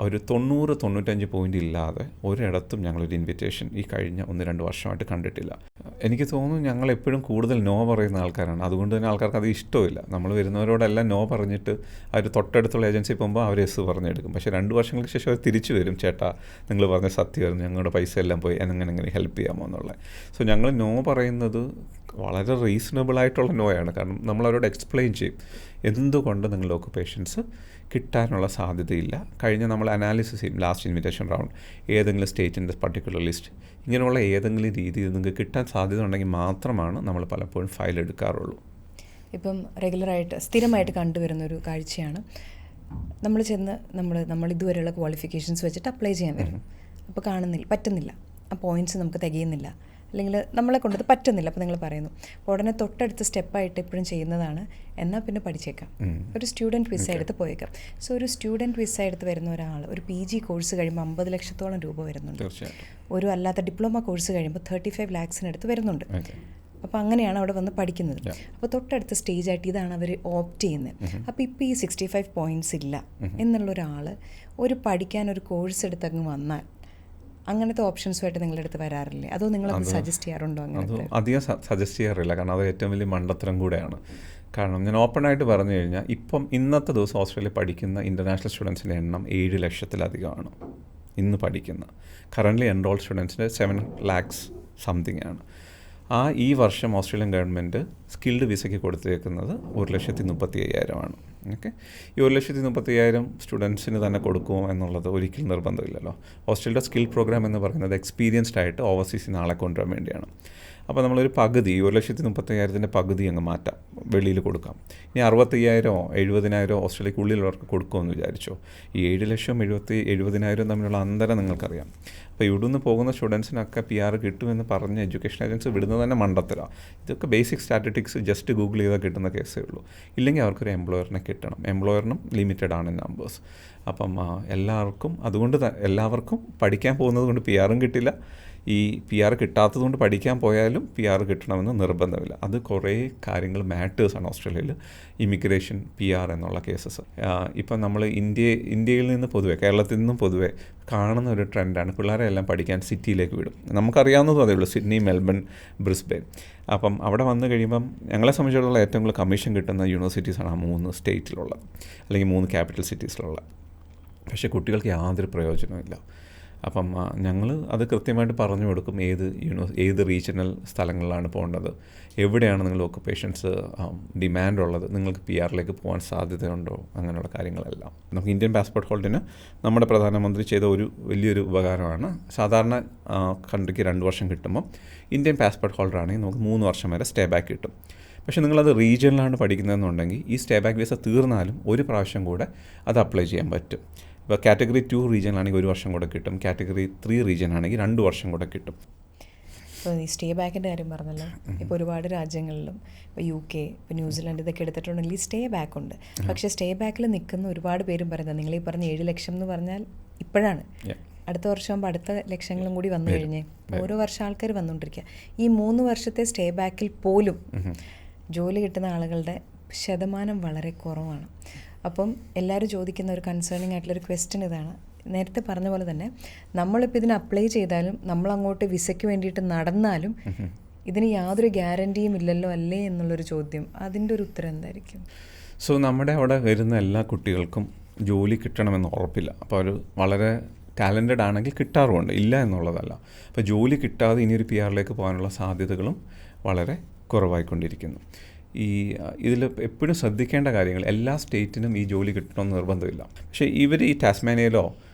ഒരു 90-95 പോയിൻ്റ് ഇല്ലാതെ ഒരിടത്തും ഞങ്ങളൊരു ഇൻവിറ്റേഷൻ ഈ കഴിഞ്ഞ 1-2 വർഷമായിട്ട് കണ്ടിട്ടില്ല. എനിക്ക് തോന്നുന്നു ഞങ്ങൾ എപ്പോഴും കൂടുതൽ നോ പറയുന്ന ആൾക്കാരാണ്. അതുകൊണ്ട് തന്നെ ആൾക്കാർക്ക് അത് ഇഷ്ടമില്ല. നമ്മൾ വരുന്നവരോടെല്ലാം നോ പറഞ്ഞിട്ട് അവർ തൊട്ടടുത്തുള്ള ഏജൻസി പോകുമ്പോൾ അവർ എസ് പറഞ്ഞെടുക്കും. പക്ഷേ 2 വർഷങ്ങൾക്ക് ശേഷം അവർ തിരിച്ചു വരും, ചേട്ടാ നിങ്ങൾ പറഞ്ഞ സത്യമായിരുന്നു, ഞങ്ങളുടെ പൈസ എല്ലാം പോയി, എങ്ങനെ ഹെൽപ്പ് ചെയ്യാമോ എന്നുള്ളത്. സോ ഞങ്ങൾ നോ പറയുന്നത് വളരെ റീസണബിളായിട്ടുള്ള നോയാണ്. കാരണം നമ്മളവരോട് എക്സ്പ്ലെയിൻ ചെയ്യും എന്തുകൊണ്ട് നിങ്ങളുടെ ഓക്കുപ്പേഷൻസ് കിട്ടാനുള്ള സാധ്യതയില്ല. കഴിഞ്ഞ നമ്മൾ അനാലിസിസ് ചെയ്യും ലാസ്റ്റ് ഇൻവിറ്റേഷൻ റൗണ്ട്, ഏതെങ്കിലും സ്റ്റേറ്റിൻ്റെ പർട്ടിക്കുലർ ലിസ്റ്റ്, ഇങ്ങനെയുള്ള ഏതെങ്കിലും രീതിയിൽ നിങ്ങൾക്ക് കിട്ടാൻ സാധ്യത ഉണ്ടെങ്കിൽ മാത്രമാണ് നമ്മൾ പലപ്പോഴും ഫയൽ എടുക്കാറുള്ളൂ. ഇപ്പം റെഗുലറായിട്ട് സ്ഥിരമായിട്ട് കണ്ടുവരുന്നൊരു കാഴ്ചയാണ്, നമ്മൾ ചെന്ന് നമ്മൾ ഇതുവരെയുള്ള ക്വാളിഫിക്കേഷൻസ് വെച്ചിട്ട് അപ്ലൈ ചെയ്യാൻ വരും. അപ്പോൾ പറ്റുന്നില്ല, ആ പോയിൻറ്റ്സ് നമുക്ക് തികയുന്നില്ല, അല്ലെങ്കിൽ നമ്മളെ കൊണ്ടത് പറ്റുന്നില്ല. അപ്പോൾ നിങ്ങൾ പറയുന്നു അപ്പോൾ ഉടനെ തൊട്ടടുത്ത സ്റ്റെപ്പായിട്ട് എപ്പോഴും ചെയ്യുന്നതാണ് എന്നാൽ പിന്നെ പഠിച്ചേക്കാം, ഒരു സ്റ്റുഡൻറ്റ് വിസ എടുത്ത് പോയേക്കാം. സോ ഒരു സ്റ്റുഡൻറ്റ് വിസ എടുത്ത് വരുന്ന ഒരാൾ ഒരു PG കോഴ്സ് കഴിയുമ്പോൾ 50 ലക്ഷത്തോളം രൂപ വരുന്നുണ്ട്. ഒരു അല്ലാത്ത ഡിപ്ലോമ കോഴ്സ് കഴിയുമ്പോൾ 35 ലാക്സിനടുത്ത് വരുന്നുണ്ട്. അപ്പോൾ അങ്ങനെയാണ് അവിടെ വന്ന് പഠിക്കുന്നത്. അപ്പോൾ തൊട്ടടുത്ത സ്റ്റേജായിട്ട് ഇതാണ് അവർ ഓപ്റ്റ് ചെയ്യുന്നത്. അപ്പോൾ ഇപ്പോൾ ഈ 65 പോയിൻറ്റ്സ് ഇല്ല എന്നുള്ളൊരാൾ ഒരു പഠിക്കാൻ ഒരു കോഴ്സ് എടുത്തങ്ങ് വന്നാൽ അങ്ങനത്തെ ഓപ്ഷൻസുമായിട്ട് നിങ്ങളുടെ അടുത്ത് വരാറില്ലേ? അതോ നിങ്ങളത് സജസ്റ്റ് ചെയ്യാറുണ്ടോ? അങ്ങനെ അധികം സജസ്റ്റ് ചെയ്യാറില്ല, കാരണം അത് ഏറ്റവും വലിയ മണ്ടത്തരം കൂടെയാണ്. കാരണം ഞാൻ ഓപ്പണായിട്ട് പറഞ്ഞു കഴിഞ്ഞാൽ ഇന്നത്തെ ദിവസം ഓസ്ട്രേലിയ പഠിക്കുന്ന ഇൻ്റർനാഷണൽ സ്റ്റുഡൻസിൻ്റെ എണ്ണം 7 ലക്ഷത്തിലധികമാണ് ഇന്ന് പഠിക്കുന്ന. കറൻ്റ്ലി എൻറോൾഡ് സ്റ്റുഡൻസിൻ്റെ 7 lakhs സംതിങ് ആണ്. ഈ വർഷം ഓസ്ട്രേലിയൻ ഗവൺമെൻറ് സ്കിൽഡ് വിസയ്ക്ക് കൊടുത്തേക്കുന്നത് 1,35,000 ഓക്കെ. ഈ 1,35,000 സ്റ്റുഡൻസിന് തന്നെ കൊടുക്കുമോ എന്നുള്ളത് ഒരിക്കലും നിർബന്ധമില്ലല്ലോ. ഓസ്ട്രേലിയയുടെ സ്കിൽ പ്രോഗ്രാം എന്ന് പറയുന്നത് എക്സ്പീരിയൻസ്ഡ് ആയിട്ട് ഓവർസീസിൽ നിന്ന് ആളെ കൊണ്ടുവരാൻ വേണ്ടിയാണ്. അപ്പോൾ നമ്മളൊരു പകുതി 1,35,000 പകുതി അങ്ങ് മാറ്റാം, വെളിയിൽ കൊടുക്കാം. ഇനി 65,000 70,000 ഓസ്ട്രേലിയക്കുള്ളിലുള്ളവർക്ക് കൊടുക്കുമെന്ന് വിചാരിച്ചോ. ഈ 7 ലക്ഷം 70,000 തമ്മിലുള്ള അന്തരം നിങ്ങൾക്കറിയാം. അപ്പോൾ ഇവിടുന്ന് പോകുന്ന സ്റ്റുഡൻസിനൊക്കെ PR കിട്ടുമെന്ന് പറഞ്ഞ് എഡ്യൂക്കേഷൻ ഏജൻസി വിടുന്നത് തന്നെ മണ്ടത്തരാണ്. ഇതൊക്കെ ബേസിക് സ്റ്റാറ്റിസ്റ്റിക്സ് ജസ്റ്റ് ഗൂഗിൾ ചെയ്താൽ കിട്ടുന്ന കേസേ ഉള്ളൂ. ഇല്ലെങ്കിൽ അവർക്കൊരു എംപ്ലോയറിനെ കിട്ടണം. എംപ്ലോയറിനും ലിമിറ്റഡ് ആണ് നമ്പേഴ്സ്. അപ്പം എല്ലാവർക്കും പഠിക്കാൻ പോകുന്നത് കൊണ്ട് PR കിട്ടില്ല. ഈ PR കിട്ടാത്തതുകൊണ്ട് പഠിക്കാൻ പോയാലും PR കിട്ടണമെന്ന് നിർബന്ധമില്ല. അത് കുറേ കാര്യങ്ങൾ മാറ്റേഴ്സാണ് ഓസ്ട്രേലിയയിൽ. ഇമിഗ്രേഷൻ, PR എന്നുള്ള കേസസ് ഇപ്പം നമ്മൾ ഇന്ത്യയിൽ നിന്ന് പൊതുവെ, കേരളത്തിൽ നിന്നും പൊതുവെ കാണുന്ന ഒരു ട്രെൻഡാണ്. പിള്ളേരെ എല്ലാം പഠിക്കാൻ സിറ്റിയിലേക്ക് വിടും. നമുക്കറിയാവുന്നതും അതേ ഉള്ളൂ, സിഡ്നി, മെൽബൺ, ബ്രിസ്ബെയിൻ. അപ്പം അവിടെ വന്നു കഴിയുമ്പം ഞങ്ങളെ സംബന്ധിച്ചിടത്തോളം ഏറ്റവും കൂടുതൽ കമ്മീഷൻ കിട്ടുന്ന യൂണിവേഴ്സിറ്റീസാണ് ആ 3 സ്റ്റേറ്റിലുള്ളത്, അല്ലെങ്കിൽ 3 ക്യാപിറ്റൽ സിറ്റീസിലുള്ളത്. പക്ഷേ കുട്ടികൾക്ക് യാതൊരു പ്രയോജനമില്ല. അപ്പം ഞങ്ങൾ അത് കൃത്യമായിട്ട് പറഞ്ഞു കൊടുക്കും, ഏത് റീജിയണൽ സ്ഥലങ്ങളിലാണ് പോകേണ്ടത്, എവിടെയാണ് നിങ്ങൾ ഓക്കുപ്പേഷൻസ് ഡിമാൻഡുള്ളത്, നിങ്ങൾക്ക് PR പോകാൻ സാധ്യതയുണ്ടോ, അങ്ങനെയുള്ള കാര്യങ്ങളെല്ലാം. നമുക്ക് ഇന്ത്യൻ പാസ്പോർട്ട് ഹോൾഡറിന് നമ്മുടെ പ്രധാനമന്ത്രി ചെയ്ത ഒരു വലിയൊരു ഉപകാരമാണ്. സാധാരണ കൺട്രിക്ക് 2 വർഷം കിട്ടുമ്പോൾ ഇന്ത്യൻ പാസ്പോർട്ട് ഹോൾഡർ ആണെങ്കിൽ നമുക്ക് 3 വർഷം വരെ സ്റ്റേ ബാക്ക് കിട്ടും. പക്ഷേ നിങ്ങളത് റീജിയനിലാണ് പഠിക്കുന്നതെന്നുണ്ടെങ്കിൽ ഈ സ്റ്റേ ബാക്ക് വിസ തീർന്നാലും ഒരു പ്രാവശ്യം കൂടെ അത് അപ്ലൈ ചെയ്യാൻ പറ്റും. ഇപ്പോൾ കാറ്റഗറി 2 റീജിയൻ ആണെങ്കിൽ 1 വർഷം കൂടെ കിട്ടും, കാറ്റഗറി 3 റീജിയൻ ആണെങ്കിൽ 2 വർഷം കൂടെ കിട്ടും. ഇപ്പോൾ ഈ സ്റ്റേ ബാക്കിൻ്റെ കാര്യം പറഞ്ഞല്ലോ, ഇപ്പോൾ ഒരുപാട് രാജ്യങ്ങളിലും ഇപ്പോൾ UK, ഇപ്പോൾ ന്യൂസിലാൻഡ് ഇതൊക്കെ എടുത്തിട്ടുണ്ടെങ്കിൽ സ്റ്റേ ബാക്ക് ഉണ്ട്. പക്ഷേ സ്റ്റേ ബാക്കിൽ നിൽക്കുന്ന ഒരുപാട് പേരും പറയുന്നത്, നിങ്ങൾ ഈ പറഞ്ഞ 7 ലക്ഷം എന്ന് പറഞ്ഞാൽ ഇപ്പോഴാണ്, അടുത്ത വർഷമാകുമ്പോൾ അടുത്ത ലക്ഷങ്ങളും കൂടി വന്നു കഴിഞ്ഞ് ഓരോ വർഷം ആൾക്കാർ വന്നുകൊണ്ടിരിക്കുക. ഈ 3 വർഷത്തെ സ്റ്റേ ബാക്കിൽ പോലും ജോലി കിട്ടുന്ന ആളുകളുടെ ശതമാനം വളരെ കുറവാണ്. അപ്പം എല്ലാവരും ചോദിക്കുന്ന ഒരു കൺസേണിങ് ആയിട്ടുള്ളൊരു ക്വസ്റ്റ്യൻ ഇതാണ്. നേരത്തെ പറഞ്ഞ പോലെ തന്നെ നമ്മളിപ്പോൾ ഇതിന് അപ്ലൈ ചെയ്താലും നമ്മളങ്ങോട്ട് വിസയ്ക്ക് വേണ്ടിയിട്ട് നടന്നാലും ഇതിന് യാതൊരു ഗ്യാരൻറ്റിയും ഇല്ലല്ലോ അല്ലേ എന്നുള്ളൊരു ചോദ്യം, അതിൻ്റെ ഒരു ഉത്തരം എന്തായിരിക്കും? സോ നമ്മുടെ അവിടെ വരുന്ന എല്ലാ കുട്ടികൾക്കും ജോലി കിട്ടണമെന്ന് ഉറപ്പില്ല. അപ്പോൾ അവർ വളരെ ടാലൻറ്റഡ് ആണെങ്കിൽ കിട്ടാറുമുണ്ട്, ഇല്ല എന്നുള്ളതല്ല. അപ്പോൾ ജോലി കിട്ടാതെ ഇനിയൊരു PR പോകാനുള്ള സാധ്യതകളും വളരെ കുറവായിക്കൊണ്ടിരിക്കുന്നു. ഇതിൽ എപ്പോഴും ശ്രദ്ധിക്കേണ്ട കാര്യങ്ങൾ, എല്ലാ സ്റ്റേറ്റിനും ഈ ജോലി കിട്ടണമെന്ന് നിർബന്ധമില്ല. പക്ഷേ ഇവർ ഈ ടാസ്മാനിയയിലോ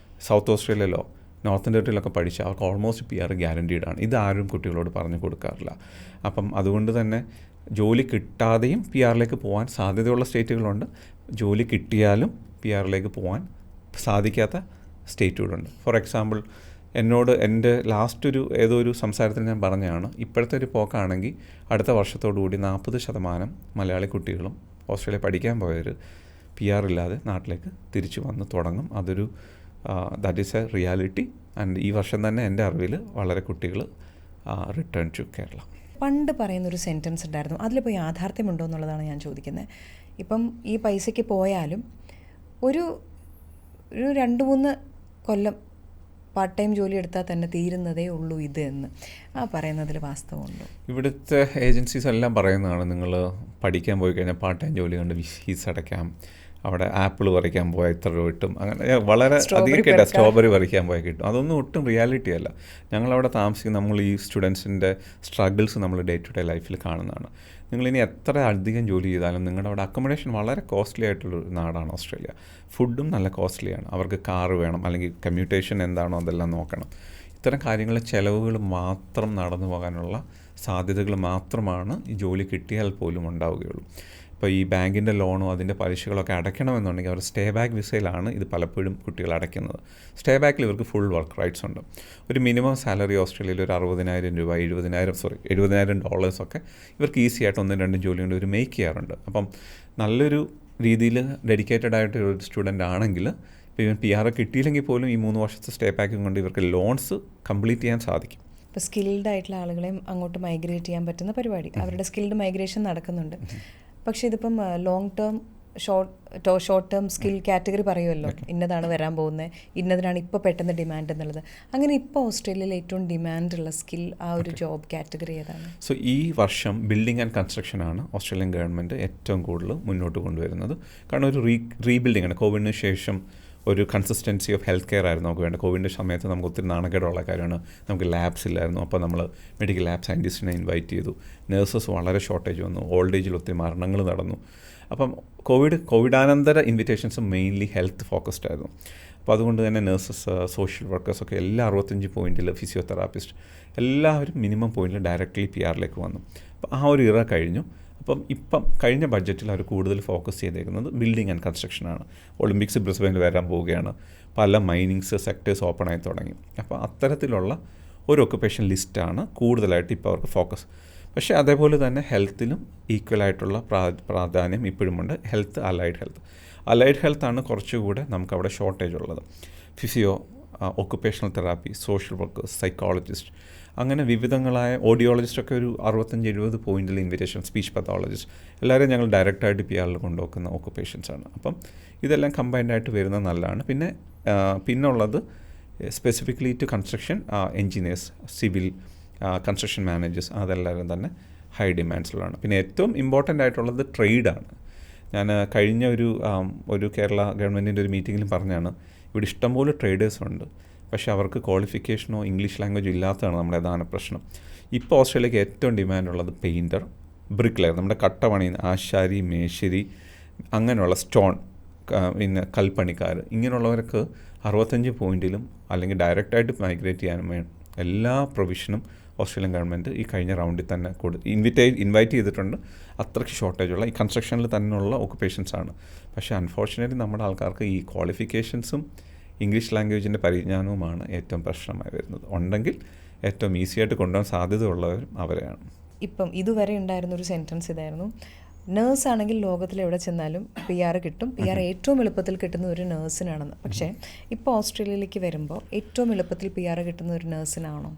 സൗത്ത് ഓസ്ട്രേലിയയിലോ നോർത്തേൺ ടെറിട്ടറിയിലൊക്കെ പഠിച്ചാൽ അവർക്ക് ഓൾമോസ്റ്റ് PR ഗ്യാരണ്ടീഡാണ്. ഇതാരും കുട്ടികളോട് പറഞ്ഞു കൊടുക്കാറില്ല. അപ്പം അതുകൊണ്ട് തന്നെ ജോലി കിട്ടാതെയും PRലേക്ക് പോകാൻ സാധ്യതയുള്ള സ്റ്റേറ്റുകളുണ്ട്. ജോലി കിട്ടിയാലും PRലേക്ക് പോകാൻ സാധിക്കാത്ത സ്റ്റേറ്റുകളുണ്ട്. ഫോർ എക്സാമ്പിൾ എന്നോട് എൻ്റെ ഏതോ ഒരു സംസാരത്തിൽ ഞാൻ പറഞ്ഞതാണ്, ഇപ്പോഴത്തെ ഒരു പോക്കാണെങ്കിൽ അടുത്ത വർഷത്തോടുകൂടി 40% മലയാളി കുട്ടികളും ഓസ്ട്രേലിയ പഠിക്കാൻ പോയവർ PR ഇല്ലാതെ നാട്ടിലേക്ക് തിരിച്ചു വന്ന് തുടങ്ങും. അതൊരു that is A reality. And ഈ വർഷം തന്നെ എൻ്റെ അറിവിൽ വളരെ കുട്ടികൾ റിട്ടേൺ ടു കേരള. പണ്ട് പറയുന്നൊരു സെൻറ്റൻസ് ഉണ്ടായിരുന്നു, അതിലിപ്പോൾ യാഥാർത്ഥ്യമുണ്ടോ എന്നുള്ളതാണ് ഞാൻ ചോദിക്കുന്നത്. ഇപ്പം ഈ പൈസയ്ക്ക് പോയാലും ഒരു 2-3 കൊല്ലം പാർട്ട് ടൈം ജോലി എടുത്താൽ തന്നെ തീരുന്നതേ ഉള്ളൂ ഇത് എന്ന് പറയുന്നതിൽ വാസ്തവമുണ്ടോ? ഇവിടുത്തെ ഏജൻസീസ് എല്ലാം പറയുന്നതാണ്, നിങ്ങൾ പഠിക്കാൻ പോയി കഴിഞ്ഞാൽ പാർട്ട് ടൈം ജോലി കൊണ്ട് ഫീസ് അടയ്ക്കാം, അവിടെ ആപ്പിൾ പറിക്കാൻ പോയാൽ ഇത്ര രൂപ കിട്ടും, അങ്ങനെ വളരെ അധികം കിട്ടാം, സ്ട്രോബെറി പറിക്കാൻ പോയാൽ കിട്ടും. അതൊന്നും ഒട്ടും റിയാലിറ്റി അല്ല. ഞങ്ങളവിടെ താമസിക്കുന്ന നമ്മൾ ഈ സ്റ്റുഡൻസിൻ്റെ സ്ട്രഗിൾസ് നമ്മൾ ഡേ ടു ഡേ ലൈഫിൽ കാണുന്നതാണ്. നിങ്ങളിനി എത്ര അധികം ജോലി ചെയ്താലും നിങ്ങളുടെ അവിടെ അക്കോമഡേഷൻ വളരെ കോസ്റ്റ്ലി ആയിട്ടുള്ളൊരു നാടാണ് ഓസ്ട്രേലിയ. ഫുഡും നല്ല കോസ്റ്റ്ലിയാണ്. അവർക്ക് കാറ് വേണം, അല്ലെങ്കിൽ കമ്മ്യൂട്ടേഷൻ എന്താണോ അതെല്ലാം നോക്കണം. ഇത്തരം കാര്യങ്ങളിൽ ചിലവുകൾ മാത്രം നടന്നു പോകാനുള്ള സാധ്യതകൾ മാത്രമാണ് ഈ ജോലി കിട്ടിയാൽ പോലും ഉണ്ടാവുകയുള്ളൂ. ഇപ്പോൾ ഈ ബാങ്കിൻ്റെ ലോണോ അതിൻ്റെ പലിശകളൊക്കെ അടയ്ക്കണമെന്നുണ്ടെങ്കിൽ അവർ സ്റ്റേ ബാക്ക് വിസയിലാണ് ഇത് പലപ്പോഴും കുട്ടികൾ അടയ്ക്കുന്നത്. സ്റ്റേ ബാക്കിൽ ഇവർക്ക് ഫുൾ വർക്ക് റൈറ്റ്സ് ഉണ്ട്. ഒരു മിനിമം സാലറി ഓസ്ട്രേലിയയിൽ ഒരു 60,000 രൂപ, $70,000 ഒക്കെ ഇവർക്ക് ഈസി ആയിട്ട് 1-2 ജോലി കൊണ്ട് ഇവർ മേക്ക് ചെയ്യാറുണ്ട്. അപ്പം നല്ലൊരു രീതിയിൽ ഡെഡിക്കേറ്റഡ് ആയിട്ട് ഒരു സ്റ്റുഡൻ്റ് ആണെങ്കിൽ ഇപ്പോൾ ഇവൻ PR കിട്ടിയില്ലെങ്കിൽ പോലും ഈ 3 വർഷത്തെ സ്റ്റേ പാക്കിങ് കൊണ്ട് ഇവർക്ക് ലോൺസ് കംപ്ലീറ്റ് ചെയ്യാൻ സാധിക്കും. ഇപ്പോൾ സ്കിൽഡ് ആയിട്ടുള്ള ആളുകളെയും അങ്ങോട്ട് മൈഗ്രേറ്റ് ചെയ്യാൻ പറ്റുന്ന പരിപാടി, അവരുടെ സ്കിൽഡ് മൈഗ്രേഷൻ നടക്കുന്നുണ്ട്. പക്ഷേ ഇതിപ്പം long term short term skill category പറയുമല്ലോ, ഇന്നതാണ് വരാൻ പോകുന്നത്, ഇന്നതിനാണ് ഇപ്പോൾ പെട്ടെന്ന് ഡിമാൻഡ് എന്നുള്ളത്. അങ്ങനെ ഇപ്പോൾ ഓസ്ട്രേലിയയിൽ ഏറ്റവും ഡിമാൻഡുള്ള സ്കിൽ ഒരു ജോബ് കാറ്റഗറി ഏതാണ്? സോ ഈ വർഷം ബിൽഡിംഗ് ആൻഡ് കൺസ്ട്രക്ഷനാണ് ഓസ്ട്രേലിയൻ ഗവൺമെൻറ് ഏറ്റവും കൂടുതൽ മുന്നോട്ട് കൊണ്ടുവരുന്നത്. കാരണം ഒരു റീബിൽഡിംഗ് ആണ്. കോവിഡിന് ശേഷം ഒരു കൺസിസ്റ്റൻസി ഓഫ് ഹെൽത്ത് കെയർ ആയിരുന്നു നമുക്ക് വേണ്ടത്. കോവിഡിൻ്റെ സമയത്ത് നമുക്ക് ഒത്തിരി നാണക്കേടുള്ള കാര്യമാണ്, നമുക്ക് ലാബ്സ് ഇല്ലായിരുന്നു. അപ്പോൾ നമ്മൾ മെഡിക്കൽ ലാബ് സയൻറ്റിസ്റ്റിനെ ഇൻവൈറ്റ് ചെയ്തു. നഴ്സസ് വളരെ ഷോർട്ടേജ് വന്നു. ഓൾഡ് ഏജിൽ ഒത്തിരി മരണങ്ങൾ നടന്നു. അപ്പം കോവിഡാനന്തര ഇൻവിറ്റേഷൻസ് മെയിൻലി ഹെൽത്ത് ഫോക്കസ്ഡ് ആയിരുന്നു. അപ്പോൾ അതുകൊണ്ട് തന്നെ നഴ്സസ്, സോഷ്യൽ വർക്കേഴ്സൊക്കെ എല്ലാ 65 പോയിൻറ്റിൽ, ഫിസിയോതെറാപ്പിസ്റ്റ് എല്ലാവരും മിനിമം പോയിൻറ്റിൽ ഡയറക്റ്റ്ലി PRലേക്ക് വന്നു. അപ്പോൾ ആ ഒരു ഇറ കഴിഞ്ഞു. ഇപ്പം കഴിഞ്ഞ ബഡ്ജറ്റിൽ അവർ കൂടുതൽ ഫോക്കസ് ചെയ്തേക്കുന്നത് ബിൽഡിംഗ് ആൻഡ് കൺസ്ട്രക്ഷനാണ്. ഒളിമ്പിക്സ് ബ്രിസ്ബനിൽ വരാൻ പോവുകയാണ്. പല മൈനിങ്സ് സെക്ടേഴ്സ് ഓപ്പൺ ആയി തുടങ്ങി. അപ്പോൾ അത്തരത്തിലുള്ള ഒരു ഒക്കുപേഷൻ ലിസ്റ്റാണ് കൂടുതലായിട്ട് ഇപ്പോൾ അവർക്ക് ഫോക്കസ്. പക്ഷേ അതേപോലെ തന്നെ ഹെൽത്തിലും ഈക്വലായിട്ടുള്ള പ്രാധാന്യം ഇപ്പോഴുമുണ്ട്. അലൈഡ് ഹെൽത്താണ് കുറച്ചുകൂടെ നമുക്കവിടെ ഷോർട്ടേജ് ഉള്ളത്. Physio, occupational therapy, social workers, psychologist, അങ്ങനെ വിവിധങ്ങളായ ഓഡിയോളജിസ്റ്റൊക്കെ ഒരു 65-70 പോയിൻറ്റിൽ ഇൻവിറ്റേഷൻ, സ്പീച്ച് പത്തോളജിസ്റ്റ്, എല്ലാവരും ഞങ്ങൾ ഡയറക്റ്റായിട്ട് PRൽ കൊണ്ടുവെക്കുന്ന ഓക്കുപേഷൻസാണ്. അപ്പം ഇതെല്ലാം കമ്പൈൻഡായിട്ട് വരുന്നത് നല്ലതാണ്. പിന്നെ ഉള്ളത് specifically to construction engineers, civil, construction managers, അതെല്ലാവരും തന്നെ ഹൈ ഡിമാൻഡ്സിലാണ്. പിന്നെ ഏറ്റവും ഇമ്പോർട്ടൻ്റ് ആയിട്ടുള്ളത് ട്രേഡാണ്. ഞാൻ കഴിഞ്ഞ ഒരു കേരള ഗവൺമെൻറ്റിൻ്റെ ഒരു മീറ്റിങ്ങിലും പറഞ്ഞാണ്, ഇവിടെ ഇഷ്ടംപോലെ ട്രേഡേഴ്സുണ്ട്, പക്ഷേ അവർക്ക് ക്വാളിഫിക്കേഷനോ ഇംഗ്ലീഷ് ലാംഗ്വേജോ ഇല്ലാത്തതാണ് നമ്മുടെ പ്രധാന പ്രശ്നം. ഇപ്പോൾ ഓസ്ട്രേലിയക്ക് ഏറ്റവും ഡിമാൻഡുള്ളത് പെയിൻറ്റർ, ബ്രിക്ക് ലെയർ, നമ്മുടെ കട്ടപണി, ആശാരി, മേശരി, അങ്ങനെയുള്ള സ്റ്റോൺ, പിന്നെ കൽപ്പണിക്കാർ, ഇങ്ങനെയുള്ളവർക്ക് 65 പോയിൻറ്റിലും അല്ലെങ്കിൽ ഡയറക്റ്റായിട്ട് മൈഗ്രേറ്റ് ചെയ്യാനും വേണം എല്ലാ പ്രൊവിഷനും ഓസ്ട്രേലിയൻ ഗവൺമെൻറ് ഈ കഴിഞ്ഞ റൗണ്ടിൽ തന്നെ ഇൻവൈറ്റ് ചെയ്തിട്ടുണ്ട്. അത്രയ്ക്ക് ഷോർട്ടേജുള്ള ഈ കൺസ്ട്രക്ഷനിൽ തന്നെയുള്ള ഓക്കുപേഷൻസാണ്. പക്ഷേ അൺഫോർച്ചുനേറ്റ്ലി നമ്മുടെ ആൾക്കാർക്ക് ഈ ക്വാളിഫിക്കേഷൻസും ഇംഗ്ലീഷ് ലാംഗ്വേജിൻ്റെ പരിജ്ഞാനവുമാണ് ഏറ്റവും പ്രശ്നമായി വരുന്നത്. ഉണ്ടെങ്കിൽ ഏറ്റവും ഈസിയായിട്ട് കൊണ്ടുപോകാൻ സാധ്യതയുള്ളവരും അവരെയാണ്. ഇപ്പം ഇതുവരെ ഉണ്ടായിരുന്നൊരു സെൻറ്റൻസ് ഇതായിരുന്നു, നേഴ്സ് ആണെങ്കിൽ ലോകത്തിൽ എവിടെ ചെന്നാലും PR കിട്ടും, PR ഏറ്റവും എളുപ്പത്തിൽ കിട്ടുന്ന ഒരു നേഴ്സിനാണെന്ന്. പക്ഷേ ഇപ്പോൾ ഓസ്ട്രേലിയയിലേക്ക് വരുമ്പോൾ ഏറ്റവും എളുപ്പത്തിൽ PR കിട്ടുന്ന ഒരു നേഴ്സിനാണോ?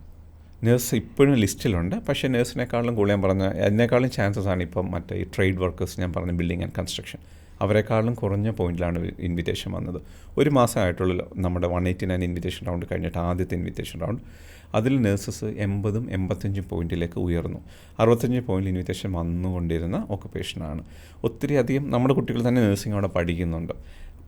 നേഴ്സ് ഇപ്പോഴും ലിസ്റ്റിലുണ്ട്. പക്ഷേ നേഴ്സിനേക്കാളും കൂടുതൽ ഞാൻ പറഞ്ഞ അതിനേക്കാളും ചാൻസസ് ആണ് ഇപ്പം മറ്റേ ഈ ട്രേഡ് വർക്കേഴ്സ്, ഞാൻ പറഞ്ഞ ബിൽഡിംഗ് ആൻഡ് കൺസ്ട്രക്ഷൻ, അവരെക്കാളും കുറഞ്ഞ പോയിന്റിലാണ് ഇൻവിറ്റേഷൻ വന്നത്. ഒരു മാസമായിട്ടുള്ള നമ്മുടെ 189 ഇൻവിറ്റേഷൻ റൗണ്ട് കഴിഞ്ഞിട്ട് ആദ്യത്തെ ഇൻവിറ്റേഷൻ റൗണ്ട്, അതിൽ നേഴ്സസ് 80-85 പോയിന്റിലേക്ക് ഉയർന്നു. 65 പോയിന്റിൽ ഇൻവിറ്റേഷൻ വന്നുകൊണ്ടിരുന്ന ഓക്കുപേഷനാണ്. ഒത്തിരി അധികം നമ്മുടെ കുട്ടികൾ തന്നെ നേഴ്സിംഗ് അവിടെ പഠിക്കുന്നുണ്ട്.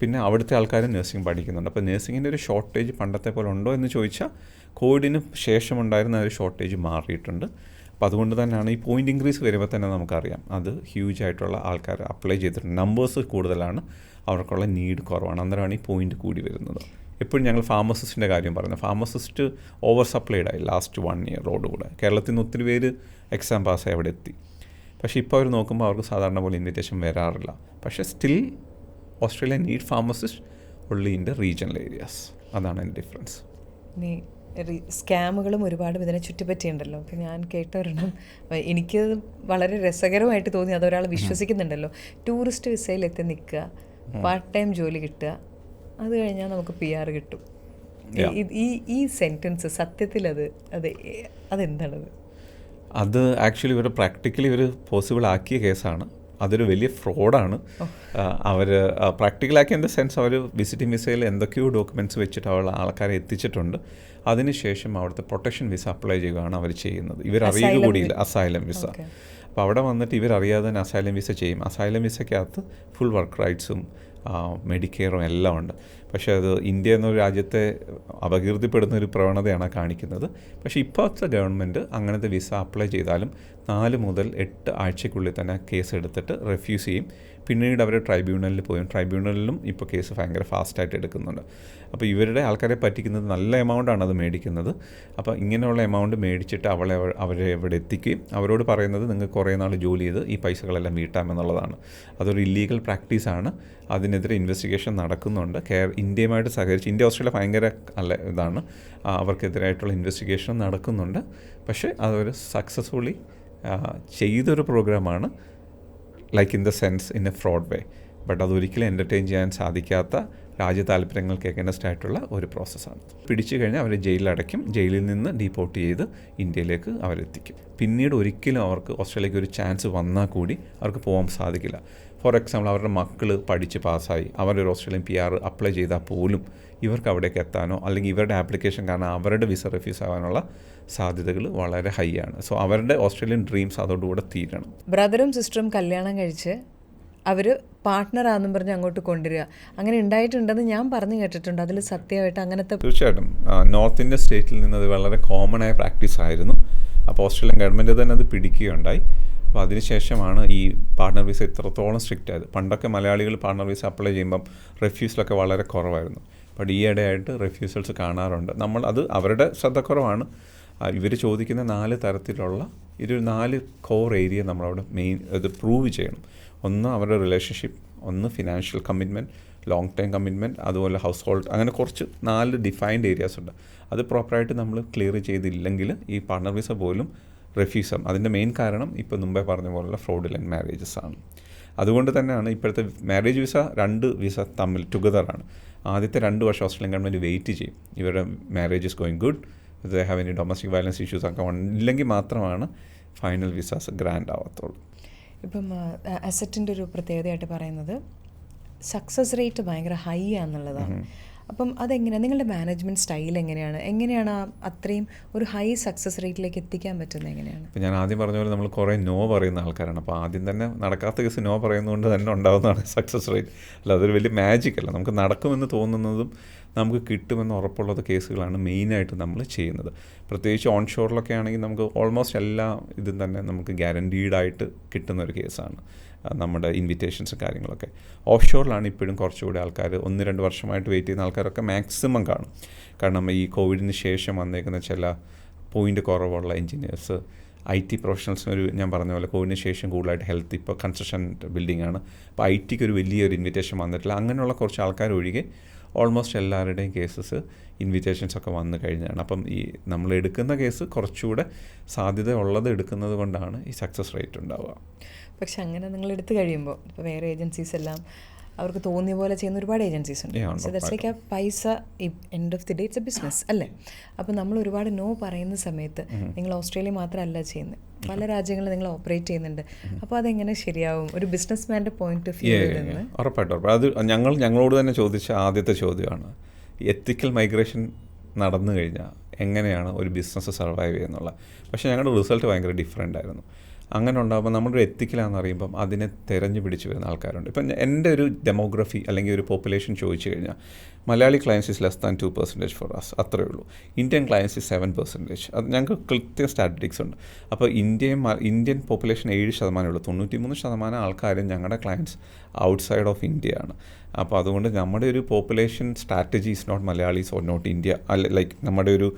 പിന്നെ അവിടുത്തെ ആൾക്കാരും നേഴ്സിംഗ് പഠിക്കുന്നുണ്ട്. അപ്പോൾ നേഴ്സിങ്ങിൻ്റെ ഒരു ഷോർട്ടേജ് പണ്ടത്തെ പോലെ ഉണ്ടോ എന്ന് ചോദിച്ചാൽ കോവിഡിന് ശേഷമുണ്ടായിരുന്ന ഒരു ഷോർട്ടേജ് മാറിയിട്ടുണ്ട്. അപ്പോൾ അതുകൊണ്ട് തന്നെയാണ് ഈ പോയിൻ്റ് ഇൻക്രീസ് വരുമ്പോൾ തന്നെ നമുക്കറിയാം അത് ഹ്യൂജ് ആയിട്ടുള്ള ആൾക്കാർ അപ്ലൈ ചെയ്തിട്ടുണ്ട്. നമ്പേഴ്സ് കൂടുതലാണ്, അവർക്കുള്ള നീഡ് കുറവാണ്, അന്നേരമാണ് ഈ പോയിൻ്റ് കൂടി വരുന്നത്. എപ്പോഴും ഞങ്ങൾ ഫാർമസിസ്റ്റിൻ്റെ കാര്യം പറഞ്ഞു, ഫാർമസിസ്റ്റ് ഓവർ സപ്ലൈഡ് ആയി ലാസ്റ്റ് 1 ഇയറോടുകൂടെ. കേരളത്തിൽ നിന്ന് ഒത്തിരി പേര് എക്സാം പാസ്സായി അവിടെ എത്തി. പക്ഷേ ഇപ്പോൾ അവർ നോക്കുമ്പോൾ അവർക്ക് സാധാരണ പോലെ ഇൻവിറ്റേഷൻ വരാറില്ല. പക്ഷേ സ്റ്റിൽ ഓസ്ട്രേലിയ നീഡ് ഫാർമസിസ്റ്റ് ഉള്ളി ഇൻ ദ റീജിയണൽ ഏരിയാസ്. അതാണ് അതിൻ്റെ ഡിഫറൻസ്. ഇനി സ്കാമുകളും ഒരുപാട് ഇതിനെ ചുറ്റിപ്പറ്റിയുണ്ടല്ലോ. അപ്പോൾ ഞാൻ കേട്ടൊരെണ്ണം എനിക്ക് വളരെ രസകരമായിട്ട് തോന്നി, അതൊരാൾ വിശ്വസിക്കുന്നുണ്ടല്ലോ. ടൂറിസ്റ്റ് വിസയിൽ എത്തി നിൽക്കുക, പാർട്ട് ടൈം ജോലി കിട്ടുക, അത് കഴിഞ്ഞാൽ നമുക്ക് PR കിട്ടും. ഈ സെൻറ്റൻസ് സത്യത്തിൽ അതെന്താണത്? അത് ആക്ച്വലി ഇവർ പ്രാക്ടിക്കലി ഇവർ പോസിബിൾ ആക്കിയ കേസാണ്. അതൊരു വലിയ ഫ്രോഡാണ്. അവർ പ്രാക്ടിക്കലാക്കിയ ഇൻ ദ സെൻസ് അവർ വിസിറ്റിംഗ് വിസയിൽ എന്തൊക്കെയോ ഡോക്യുമെൻറ്റ്സ് വെച്ചിട്ട് അവൾ ആൾക്കാരെ എത്തിച്ചിട്ടുണ്ട്. അതിനുശേഷം അവിടുത്തെ പ്രൊട്ടക്ഷൻ വിസ അപ്ലൈ ചെയ്യുകയാണ് അവർ ചെയ്യുന്നത്. ഇവരറിയുക കൂടിയില്ല, അസൈലം വിസ. അപ്പോൾ അവിടെ വന്നിട്ട് ഇവരറിയാതെ തന്നെ അസൈലം വിസ ചെയ്യും. അസൈലം വിസയ്ക്കകത്ത് ഫുൾ വർക്ക് റൈറ്റ്സും മെഡിക്കെയറും എല്ലാം ഉണ്ട്. പക്ഷേ അത് ഇന്ത്യ എന്നൊരു രാജ്യത്തെ അപകീർത്തിപ്പെടുന്ന ഒരു പ്രവണതയാണ് കാണിക്കുന്നത്. പക്ഷേ ഇപ്പോഴത്തെ ഗവൺമെൻറ് അങ്ങനത്തെ വിസ അപ്ലൈ ചെയ്താലും 4 മുതൽ 8 ആഴ്ചയ്ക്കുള്ളിൽ തന്നെ കേസ് എടുത്തിട്ട് റെഫ്യൂസ് ചെയ്യും. പിന്നീട് അവർ ട്രൈബ്യൂണലിൽ പോയും ട്രൈബ്യൂണലിലും ഇപ്പോൾ കേസ് ഭയങ്കര ഫാസ്റ്റായിട്ട് എടുക്കുന്നുണ്ട്. അപ്പോൾ ഇവരുടെ ആൾക്കാരെ പറ്റിക്കുന്നത് നല്ല എമൗണ്ടാണ് അത് മേടിക്കുന്നത്. അപ്പോൾ ഇങ്ങനെയുള്ള എമൗണ്ട് മേടിച്ചിട്ട് അവരെ എവിടെ എത്തിക്കുകയും അവരോട് പറയുന്നത് നിങ്ങൾക്ക് കുറേ നാൾ ജോലി ചെയ്ത് ഈ പൈസകളെല്ലാം വീട്ടാമെന്നുള്ളതാണ്. അതൊരു ഇല്ലീഗൽ പ്രാക്ടീസാണ്. അതിനെതിരെ ഇൻവെസ്റ്റിഗേഷൻ നടക്കുന്നുണ്ട്. ഇന്ത്യയുമായിട്ട് സഹകരിച്ച് ഇന്ത്യ ഓസ്ട്രേലിയ ഭയങ്കര ഇതാണ്, അവർക്കെതിരായിട്ടുള്ള ഇൻവെസ്റ്റിഗേഷൻ നടക്കുന്നുണ്ട്. പക്ഷേ അതൊരു സക്സസ്ഫുള്ളി ചെയ്തൊരു പ്രോഗ്രാമാണ്, like in the sense in A fraud way. But അതൊരിക്കലും എൻ്റർടൈൻ ചെയ്യാൻ സാധിക്കാത്ത രാജ്യ താല്പര്യങ്ങൾക്ക് എഗനസ്റ്റ് ആയിട്ടുള്ള ഒരു പ്രോസസ്സാണ്. പിടിച്ചു കഴിഞ്ഞാൽ അവരെ ജയിലിലടയ്ക്കും, ജയിലിൽ നിന്ന് ഡീപ്പോർട്ട് ചെയ്ത് ഇന്ത്യയിലേക്ക് അവരെത്തിക്കും. പിന്നീട് ഒരിക്കലും അവർക്ക് ഓസ്ട്രേലിയക്ക് ഒരു ചാൻസ് വന്നാൽ കൂടി അവർക്ക് പോകാൻ സാധിക്കില്ല. ഫോർ എക്സാമ്പിൾ അവരുടെ മക്കൾ പഠിച്ച് പാസ്സായി അവരൊരു ഓസ്ട്രേലിയൻ PR അപ്ലൈ ചെയ്താൽ പോലും ഇവർക്ക് അവിടേക്ക് എത്താനോ അല്ലെങ്കിൽ ഇവരുടെ ആപ്ലിക്കേഷൻ കാരണം അവരുടെ വിസ റെഫ്യൂസ് ആവാനുള്ള സാധ്യതകൾ വളരെ ഹൈ ആണ്. സോ അവരുടെ ഓസ്ട്രേലിയൻ ഡ്രീംസ് അതോടുകൂടെ തീരണം. ബ്രദറും സിസ്റ്ററും കല്യാണം കഴിച്ച് അവർ പാർട്ട്ണറാണെന്നും പറഞ്ഞ് അങ്ങോട്ട് കൊണ്ടുവരിക, അങ്ങനെ ഉണ്ടായിട്ടുണ്ടെന്ന് ഞാൻ പറഞ്ഞു കേട്ടിട്ടുണ്ട്. അതിൽ സത്യമായിട്ട് അങ്ങനത്തെ? തീർച്ചയായിട്ടും നോർത്ത് ഇന്ത്യൻ സ്റ്റേറ്റിൽ നിന്ന് അത് വളരെ കോമണായ പ്രാക്ടീസ് ആയിരുന്നു. അപ്പോൾ ഓസ്ട്രേലിയൻ ഗവൺമെൻറ് തന്നെ അത് പിടിക്കുകയുണ്ടായി. അപ്പോൾ അതിനുശേഷമാണ് ഈ പാർട്ട്ണർ വിസ ഇത്രത്തോളം സ്ട്രിക്റ്റ് ആയത്. പണ്ടൊക്കെ മലയാളികൾ പാർട്ട്ണർ വിസ അപ്ലൈ ചെയ്യുമ്പം റെഫ്യൂസലൊക്കെ വളരെ കുറവായിരുന്നു. ബട്ട് ഈയിടെയായിട്ട് റെഫ്യൂസൽസ് കാണാറുണ്ട്. അത് അവരുടെ ശ്രദ്ധക്കുറവാണ്. ഇവർ ചോദിക്കുന്ന 4 തരത്തിലുള്ള 4 കോർ ഏരിയ നമ്മളവിടെ ഇത് പ്രൂവ് ചെയ്യണം. ഒന്ന് അവരുടെ റിലേഷൻഷിപ്പ്, ഒന്ന് financial commitment, long time commitment, അതുപോലെ ഹൗസ് ഹോൾഡ്, അങ്ങനെ കുറച്ച് 4 ഡിഫൈൻഡ് ഏരിയാസ് ഉണ്ട്. അത് പ്രോപ്പറായിട്ട് നമ്മൾ ക്ലിയർ ചെയ്തില്ലെങ്കിൽ ഈ പാർട്ട്ണർ വിസ പോലും റെഫ്യൂസ്. അതിൻ്റെ മെയിൻ കാരണം ഇപ്പോൾ മുമ്പേ പറഞ്ഞ പോലുള്ള ഫ്രോഡുലൻറ്റ് മാരേജസ് ആണ്. അതുകൊണ്ട് തന്നെയാണ് ഇപ്പോഴത്തെ മാരേജ് വിസ 2 വിസ തമ്മിൽ ടുഗദറാണ്. ആദ്യത്തെ 2 വർഷം ഓസ്ട്രേലിയൻ ഗവൺമെൻറ് വെയിറ്റ് ചെയ്യും, ഇവരുടെ marriage is going good, they have any domestic violence issues ഒക്കെ ഇല്ലെങ്കിൽ മാത്രമാണ് ഫൈനൽ വിസാസ് ഗ്രാൻഡ് ആവത്തുള്ളൂ. ഇപ്പം അസറ്റിൻ്റെ ഒരു പ്രത്യേകതയായിട്ട് പറയുന്നത് സക്സസ് റേറ്റ് ഭയങ്കര ഹൈ ആണെന്നുള്ളതാണ്. അപ്പം അതെങ്ങനെയാണ് നിങ്ങളുടെ മാനേജ്മെൻറ്റ് സ്റ്റൈൽ എങ്ങനെയാണ് അത്രയും ഒരു ഹൈ സക്സസ് റേറ്റിലേക്ക് എത്തിക്കാൻ പറ്റുന്നത് എങ്ങനെയാണ്? ഇപ്പോൾ ഞാൻ ആദ്യം പറഞ്ഞ പോലെ നമ്മൾ കുറേ നോ പറയുന്ന ആൾക്കാരാണ്. അപ്പോൾ ആദ്യം തന്നെ നടക്കാത്ത കേസ് നോ പറയുന്നതുകൊണ്ട് തന്നെ ഉണ്ടാകുന്നതാണ് സക്സസ് റേറ്റ്. അല്ല, അതൊരു വലിയ മാജിക് അല്ല. നമുക്ക് നടക്കുമെന്ന് തോന്നുന്നതും നമുക്ക് കിട്ടുമെന്ന് ഉറപ്പുള്ളത് കേസുകളാണ് മെയിനായിട്ട് നമ്മൾ ചെയ്യുന്നത്. പ്രത്യേകിച്ച് ഓൺ ഷോറിലൊക്കെ ആണെങ്കിൽ നമുക്ക് ഓൾമോസ്റ്റ് എല്ലാ ഇതും തന്നെ നമുക്ക് ഗ്യാരണ്ടീഡായിട്ട് കിട്ടുന്ന ഒരു കേസാണ് നമ്മുടെ ഇൻവിറ്റേഷൻസും കാര്യങ്ങളൊക്കെ. ഓഫ് ഷോറിലാണ് ഇപ്പോഴും കുറച്ചുകൂടി ആൾക്കാർ 1-2 വർഷമായിട്ട് വെയിറ്റ് ചെയ്യുന്ന ആൾക്കാരൊക്കെ മാക്സിമം കാണും. കാരണം ഈ കോവിഡിന് ശേഷം വന്നേക്കുന്ന ചില പോയിൻ്റ് കുറവുള്ള എൻജിനീയേഴ്സ്, IT പ്രൊഫഷണൽസിനൊരു ഞാൻ പറഞ്ഞ പോലെ കോവിഡിന് ശേഷം കൂടുതലായിട്ട് ഹെൽത്ത്, ഇപ്പോൾ കൺസ്ട്രക്ഷൻ ബിൽഡിംഗ് ആണ്, അപ്പോൾ ITക്ക് ഒരു വലിയൊരു ഇൻവിറ്റേഷൻ വന്നിട്ടില്ല. അങ്ങനെയുള്ള കുറച്ച് ആൾക്കാർ ഒഴികെ ഓൾമോസ്റ്റ് എല്ലാവരുടെയും കേസസ് ഇൻവിറ്റേഷൻസ് ഒക്കെ വന്നു കഴിഞ്ഞാണ്. അപ്പം ഈ നമ്മൾ എടുക്കുന്ന കേസ് കുറച്ചുകൂടെ സാധ്യത ഉള്ളത് എടുക്കുന്നത് കൊണ്ടാണ് ഈ സക്സസ് റേറ്റ് ഉണ്ടാവുക. പക്ഷെ അങ്ങനെ നിങ്ങൾ എടുത്തു കഴിയുമ്പോൾ ഇപ്പോൾ വേറെ ഏജൻസീസ് എല്ലാം അവർക്ക് തോന്നിയ പോലെ ചെയ്യുന്ന ഒരുപാട് ഏജൻസീസ് ഉണ്ട്. ദാറ്റ്സ് ലൈക്ക് ആ പൈസ end of the day it's A business അല്ലേ? അപ്പോൾ നമ്മൾ ഒരുപാട് നോ പറയുന്ന സമയത്ത് നിങ്ങൾ ഓസ്ട്രേലിയ മാത്രമല്ല ചെയ്യുന്നത്, പല രാജ്യങ്ങളിൽ നിങ്ങൾ ഓപ്പറേറ്റ് ചെയ്യുന്നുണ്ട്. അപ്പോൾ അതെങ്ങനെ ശരിയാവും ഒരു ബിസിനസ് മാൻ്റെ പോയിന്റ് ഓഫ് വ്യൂ? ഉറപ്പായിട്ടും അത് ഞങ്ങളോട് തന്നെ ചോദിച്ച ആദ്യത്തെ ചോദ്യമാണ്, എത്തിക്കൽ മൈഗ്രേഷൻ നടന്നു കഴിഞ്ഞാൽ എങ്ങനെയാണ് ഒരു ബിസിനസ് സർവൈവ് ചെയ്യുന്നുള്ള. പക്ഷേ ഞങ്ങളുടെ റിസൾട്ട് ഭയങ്കര ഡിഫറെൻ്റ് ആയിരുന്നു. അങ്ങനെ ഉണ്ടാകുമ്പോൾ നമ്മളൊരു എത്തിക്കലാണെന്ന് അറിയുമ്പം അതിനെ തിരഞ്ഞു പിടിച്ച് വരുന്ന ആൾക്കാരുണ്ട്. ഇപ്പം എൻ്റെ ഒരു ഡെമോഗ്രഫി അല്ലെങ്കിൽ ഒരു പോപ്പുലേഷൻ ചോദിച്ചു കഴിഞ്ഞാൽ Malayali clients is less than 2% for us, അത്രയേ ഉള്ളൂ. Indian clients is 7%. അത് ഞങ്ങൾക്ക് കൃത്യം സ്റ്റാറ്റിസ്റ്റിക്സ് ഉണ്ട്. അപ്പോൾ ഇന്ത്യൻ പോപ്പുലേഷൻ 7% ഉള്ളൂ. 93% ആൾക്കാരും ഞങ്ങളുടെ ക്ലയൻസ് ഔട്ട്സൈഡ് ഓഫ് ഇന്ത്യയാണ്. അപ്പോൾ അതുകൊണ്ട് നമ്മുടെ ഒരു population strategy is not Malayalis or not India, like നമ്മുടെ ഒരു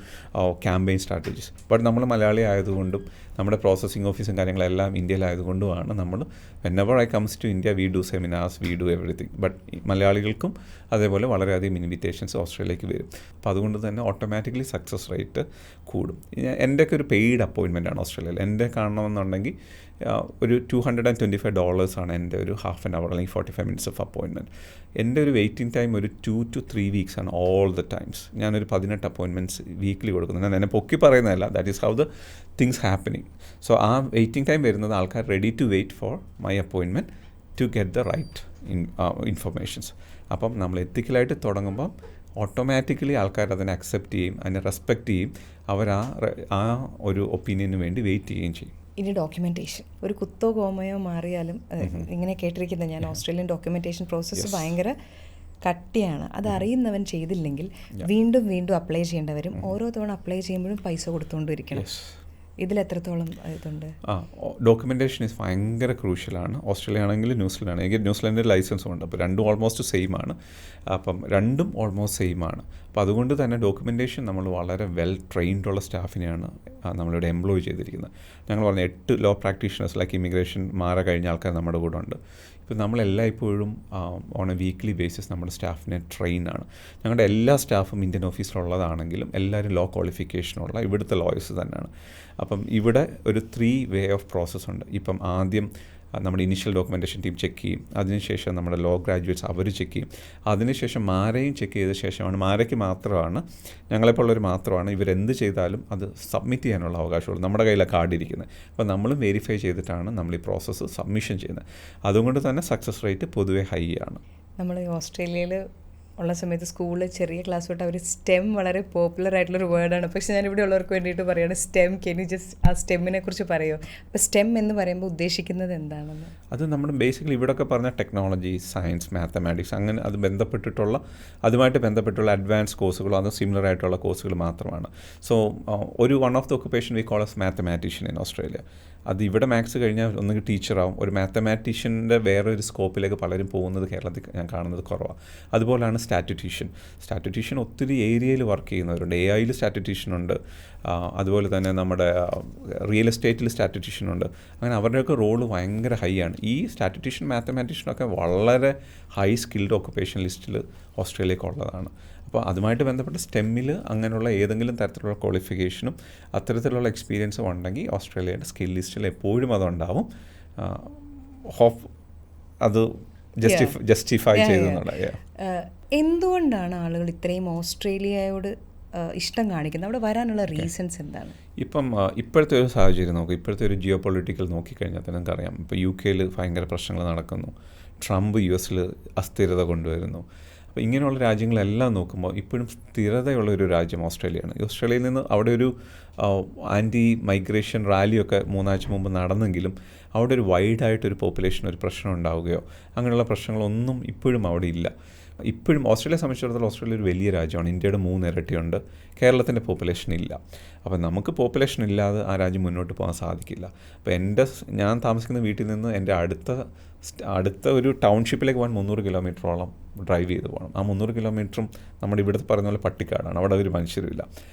ക്യാമ്പയിൻ സ്ട്രാറ്റജീസ്. ബട്ട് നമ്മൾ മലയാളി ആയതുകൊണ്ടും നമ്മുടെ പ്രോസസ്സിംഗ് ഓഫീസും കാര്യങ്ങളെല്ലാം ഇന്ത്യയിലായതുകൊണ്ടുമാണ് നമ്മൾ whenever I comes to India we do seminars, we do everything. But മലയാളികൾക്കും അതേപോലെ വളരെയധികം ഇൻവിറ്റേഷൻസ് ഓസ്ട്രേലിയയിലേക്ക് വരും. അപ്പോൾ അതുകൊണ്ട് തന്നെ ഓട്ടോമാറ്റിക്കലി സക്സസ് റേറ്റ് കൂടും. എൻ്റെയൊക്കെ ഒരു പെയ്ഡ് അപ്പോയിൻമെൻ്റ് ആണ് ഓസ്ട്രേലിയയിൽ. എൻ്റെ കാണണമെന്നുണ്ടെങ്കിൽ ഒരു $225 ആണ് എൻ്റെ ഒരു ഹാഫ് ആൻ അവർ അല്ലെങ്കിൽ 45 minutes ഓഫ് അപ്പോയിൻമെൻറ്റ്. എൻ്റെ ഒരു വെയിറ്റിംഗ് ടൈം ഒരു 2 to 3 weeks ആണ് ഓൾ ദ ടൈംസ്. ഞാനൊരു 18 അപ്പോയിൻമെൻറ്റ്സ് വീക്ക്ലി കൊടുക്കുന്നു. ഞാൻ എന്നെ പൊക്കി പറയുന്നതല്ല, that is how the things happening. So ആ വെയിറ്റിംഗ് ടൈം വരുന്നത് ആൾക്കാർ ready to wait for my appointment to get the right informations. അപ്പം നമ്മൾ എത്തിക്കലായിട്ട് തുടങ്ങുമ്പം ഓട്ടോമാറ്റിക്കലി ആൾക്കാർ അതിനെ അക്സെപ്റ്റ് ചെയ്യും, അതിനെ റെസ്പെക്റ്റ് ചെയ്യും. അവർ ആ ഒരു ഒപ്പീനിയന് വേണ്ടി വെയിറ്റ് ചെയ്യുകയും ചെയ്യും. ഇനി ഡോക്യുമെൻറ്റേഷൻ, ഒരു കുത്തോ കോമയോ മാറിയാലും ഇങ്ങനെ കേട്ടിരിക്കുന്നത് ഞാൻ, ഓസ്ട്രേലിയൻ ഡോക്യുമെൻറ്റേഷൻ പ്രോസസ്സ് ഭയങ്കര കട്ടിയാണ്. അത് അറിയുന്നവൻ ചെയ്തില്ലെങ്കിൽ വീണ്ടും വീണ്ടും അപ്ലൈ ചെയ്യേണ്ടി വരും. ഓരോ തവണ അപ്ലൈ ചെയ്യുമ്പോഴും പൈസ കൊടുത്തുകൊണ്ടിരിക്കണം. ഇതിലെത്രത്തോളം ഇതുണ്ട്? ഡോക്യുമെൻറ്റേഷൻ ഈസ് ഭയങ്കര ക്രൂഷ്യലാണ്. ഓസ്ട്രേലിയ ആണെങ്കിലും ന്യൂസിലൻഡ് ആണെങ്കിൽ ന്യൂസിലൻഡിൽ ലൈസൻസും ഉണ്ട്. അപ്പോൾ രണ്ടും ഓൾമോസ്റ്റ് സെയിം ആണ്. അപ്പം രണ്ടും ഓൾമോസ്റ്റ് സെയിം ആണ്. അപ്പോൾ അതുകൊണ്ട് തന്നെ ഡോക്യുമെൻറ്റേഷൻ നമ്മൾ വളരെ വെൽ ട്രെയിൻഡുള്ള സ്റ്റാഫിനെയാണ് നമ്മളിവിടെ എംപ്ലോയ് ചെയ്തിരിക്കുന്നത്. ഞങ്ങൾ പറഞ്ഞ 8 ലോ പ്രാക്ടീഷണേഴ്സ് ലൈക്ക് ഇമിഗ്രേഷൻ കഴിഞ്ഞ ആൾക്കാർ നമ്മുടെ കൂടെ ഉണ്ട്. ഇപ്പോൾ നമ്മളെല്ലായ്പ്പോഴും ഓൺ എ വീക്ക്ലി ബേസിസ് നമ്മുടെ സ്റ്റാഫിനെ ട്രെയിനാണ്. ഞങ്ങളുടെ എല്ലാ സ്റ്റാഫും ഇന്ത്യൻ ഓഫീസിലുള്ളതാണെങ്കിലും എല്ലാവരും ലോ ക്വാളിഫിക്കേഷനുള്ള ഇവിടുത്തെ ലോയേഴ്സ് തന്നെയാണ്. അപ്പം ഇവിടെ ഒരു 3 വേ ഓഫ് പ്രോസസ്സ് ഉണ്ട്. ഇപ്പം ആദ്യം നമ്മുടെ ഇനീഷ്യൽ ഡോക്യുമെൻറ്റേഷൻ ടീം ചെക്ക് ചെയ്യും. അതിനുശേഷം നമ്മുടെ ലോ ഗ്രാജുവേറ്റ്സ് അവർ ചെക്ക് ചെയ്യും. അതിനുശേഷം മാരെയും ചെക്ക് ചെയ്ത ശേഷമാണ്, മാരയ്ക്ക് മാത്രമാണ്, ഞങ്ങളെപ്പോലുള്ളവർ മാത്രമാണ് ഇവരെന്ത് ചെയ്താലും അത് സബ്മിറ്റ് ചെയ്യാനുള്ള അവകാശമുള്ളൂ. നമ്മുടെ കയ്യിലാണ് കാർഡ് ഇരിക്കുന്നത്. അപ്പോൾ നമ്മളും വെരിഫൈ ചെയ്തിട്ടാണ് നമ്മൾ ഈ പ്രോസസ്സ് സബ്മിഷൻ ചെയ്യുന്നത്. അതുകൊണ്ട് തന്നെ സക്സസ് റേറ്റ് പൊതുവെ ഹൈ ആണ്. നമ്മൾ ഓസ്ട്രേലിയയിൽ ഉള്ള സമയത്ത് സ്കൂളിൽ ചെറിയ ക്ലാസ് തൊട്ട് അവർ സ്റ്റെം വളരെ പോപ്പുലർ ആയിട്ടുള്ളൊരു വേർഡാണ്. പക്ഷേ ഞാൻ ഇവിടെ ഉള്ളവർക്ക് വേണ്ടിയിട്ട് പറയുകയാണ് സ്റ്റെം. കെൻ യു ജസ്റ്റ് ആ സ്റ്റെമ്മിനെ കുറിച്ച് പറയുമോ? അപ്പോൾ സ്റ്റെം എന്ന് പറയുമ്പോൾ ഉദ്ദേശിക്കുന്നത് എന്താണെന്ന്? അത് നമ്മൾ ബേസിക്കലി ഇവിടെയൊക്കെ പറഞ്ഞ ടെക്നോളജി, സയൻസ്, മാത്തമാറ്റിക്സ്, അങ്ങനെ അത് അതുമായിട്ട് ബന്ധപ്പെട്ടുള്ള അഡ്വാൻസ് കോഴ്സുകളോ അതോ സിമിലർ ആയിട്ടുള്ള കോഴ്സുകൾ മാത്രമാണ്. So one of the occupation we call S mathematician in Australia. അത് ഇവിടെ മാത്സ് കഴിഞ്ഞാൽ ഒന്നുകിൽ ടീച്ചറാവും. ഒരു മാത്തമാറ്റീഷ്യൻ്റെ വേറൊരു സ്കോപ്പിലേക്ക് പലരും പോകുന്നത് കേരളത്തിൽ ഞാൻ കാണുന്നത് കുറവാണ്. അതുപോലെയാണ് സ്റ്റാറ്റിറ്റീഷ്യൻ ഒത്തിരി ഏരിയയിൽ വർക്ക് ചെയ്യുന്നവരുണ്ട്. AI സ്റ്റാറ്റിറ്റീഷ്യൻ ഉണ്ട്. അതുപോലെ തന്നെ നമ്മുടെ റിയൽ എസ്റ്റേറ്റിൽ സ്റ്റാറ്റിറ്റീഷ്യൻ ഉണ്ട്. അങ്ങനെ അവരുടെയൊക്കെ റോള് ഭയങ്കര ഹൈ ആണ്. ഈ സ്റ്റാറ്റിറ്റീഷ്യൻ, മാത്തമാറ്റീഷ്യനൊക്കെ വളരെ ഹൈ സ്കിൽഡ് ഒക്കുപേഷൻ ലിസ്റ്റിൽ ഓസ്ട്രേലിയക്ക് ഉള്ളതാണ്. അപ്പോൾ അതുമായിട്ട് ബന്ധപ്പെട്ട സ്റ്റെമ്മിൽ അങ്ങനെയുള്ള ഏതെങ്കിലും തരത്തിലുള്ള ക്വാളിഫിക്കേഷനും അത്തരത്തിലുള്ള എക്സ്പീരിയൻസും ഉണ്ടെങ്കിൽ ഓസ്ട്രേലിയയുടെ സ്കിൽ ലിസ്റ്റിൽ എപ്പോഴും അതുണ്ടാവും. അത് ജസ്റ്റിഫൈ ചെയ്തെന്നുള്ള. എന്തുകൊണ്ടാണ് ആളുകൾ ഇത്രയും ഓസ്ട്രേലിയയോട് ഇഷ്ടം കാണിക്കുന്നത്? അവിടെ വരാനുള്ള റീസൺസ് എന്താണ്? ഇപ്പം ഇപ്പോഴത്തെ ഒരു സാഹചര്യം നോക്കും, ഇപ്പോഴത്തെ ഒരു ജിയോ പൊളിറ്റിക്കൽ നോക്കിക്കഴിഞ്ഞാൽ തന്നെ നമുക്കറിയാം. ഇപ്പോൾ UK ഭയങ്കര പ്രശ്നങ്ങൾ നടക്കുന്നു. ട്രംപ് US അസ്ഥിരത കൊണ്ടുവരുന്നു. അപ്പോൾ ഇങ്ങനെയുള്ള രാജ്യങ്ങളെല്ലാം നോക്കുമ്പോൾ ഇപ്പോഴും സ്ഥിരതയുള്ളൊരു രാജ്യം ഓസ്ട്രേലിയയാണ്. ഓസ്ട്രേലിയയിൽ നിന്ന് അവിടെ ഒരു ആൻറ്റി മൈഗ്രേഷൻ റാലിയൊക്കെ 3 ആഴ്ച മുമ്പ് നടന്നെങ്കിലും അവിടെ ഒരു വൈഡായിട്ടൊരു പോപ്പുലേഷൻ ഒരു പ്രശ്നം ഉണ്ടാവുകയോ അങ്ങനെയുള്ള പ്രശ്നങ്ങളൊന്നും ഇപ്പോഴും അവിടെ ഇല്ല. ഇപ്പോഴും ഓസ്ട്രേലിയയെ സംബന്ധിച്ചിടത്തോളം ഓസ്ട്രേലിയ ഒരു വലിയ രാജ്യമാണ്. ഇന്ത്യയുടെ 3 ഇരട്ടിയുണ്ട്. കേരളത്തിൻ്റെ പോപ്പുലേഷൻ ഇല്ല. അപ്പോൾ നമുക്ക് പോപ്പുലേഷൻ ഇല്ലാതെ ആ രാജ്യം മുന്നോട്ട് പോകാൻ സാധിക്കില്ല. അപ്പോൾ ഞാൻ താമസിക്കുന്ന വീട്ടിൽ നിന്ന് എൻ്റെ അടുത്ത ഒരു ടൗൺഷിപ്പിലേക്ക് പോകാൻ 300 കിലോമീറ്ററോളം ഡ്രൈവ് ചെയ്ത് പോകണം. ആ 300 കിലോമീറ്ററും നമ്മുടെ ഇവിടുത്തെ പറയുന്ന പോലെ പട്ടിക്കാടാണ്. അവിടെ ഒരു മനുഷ്യരുമില്ല.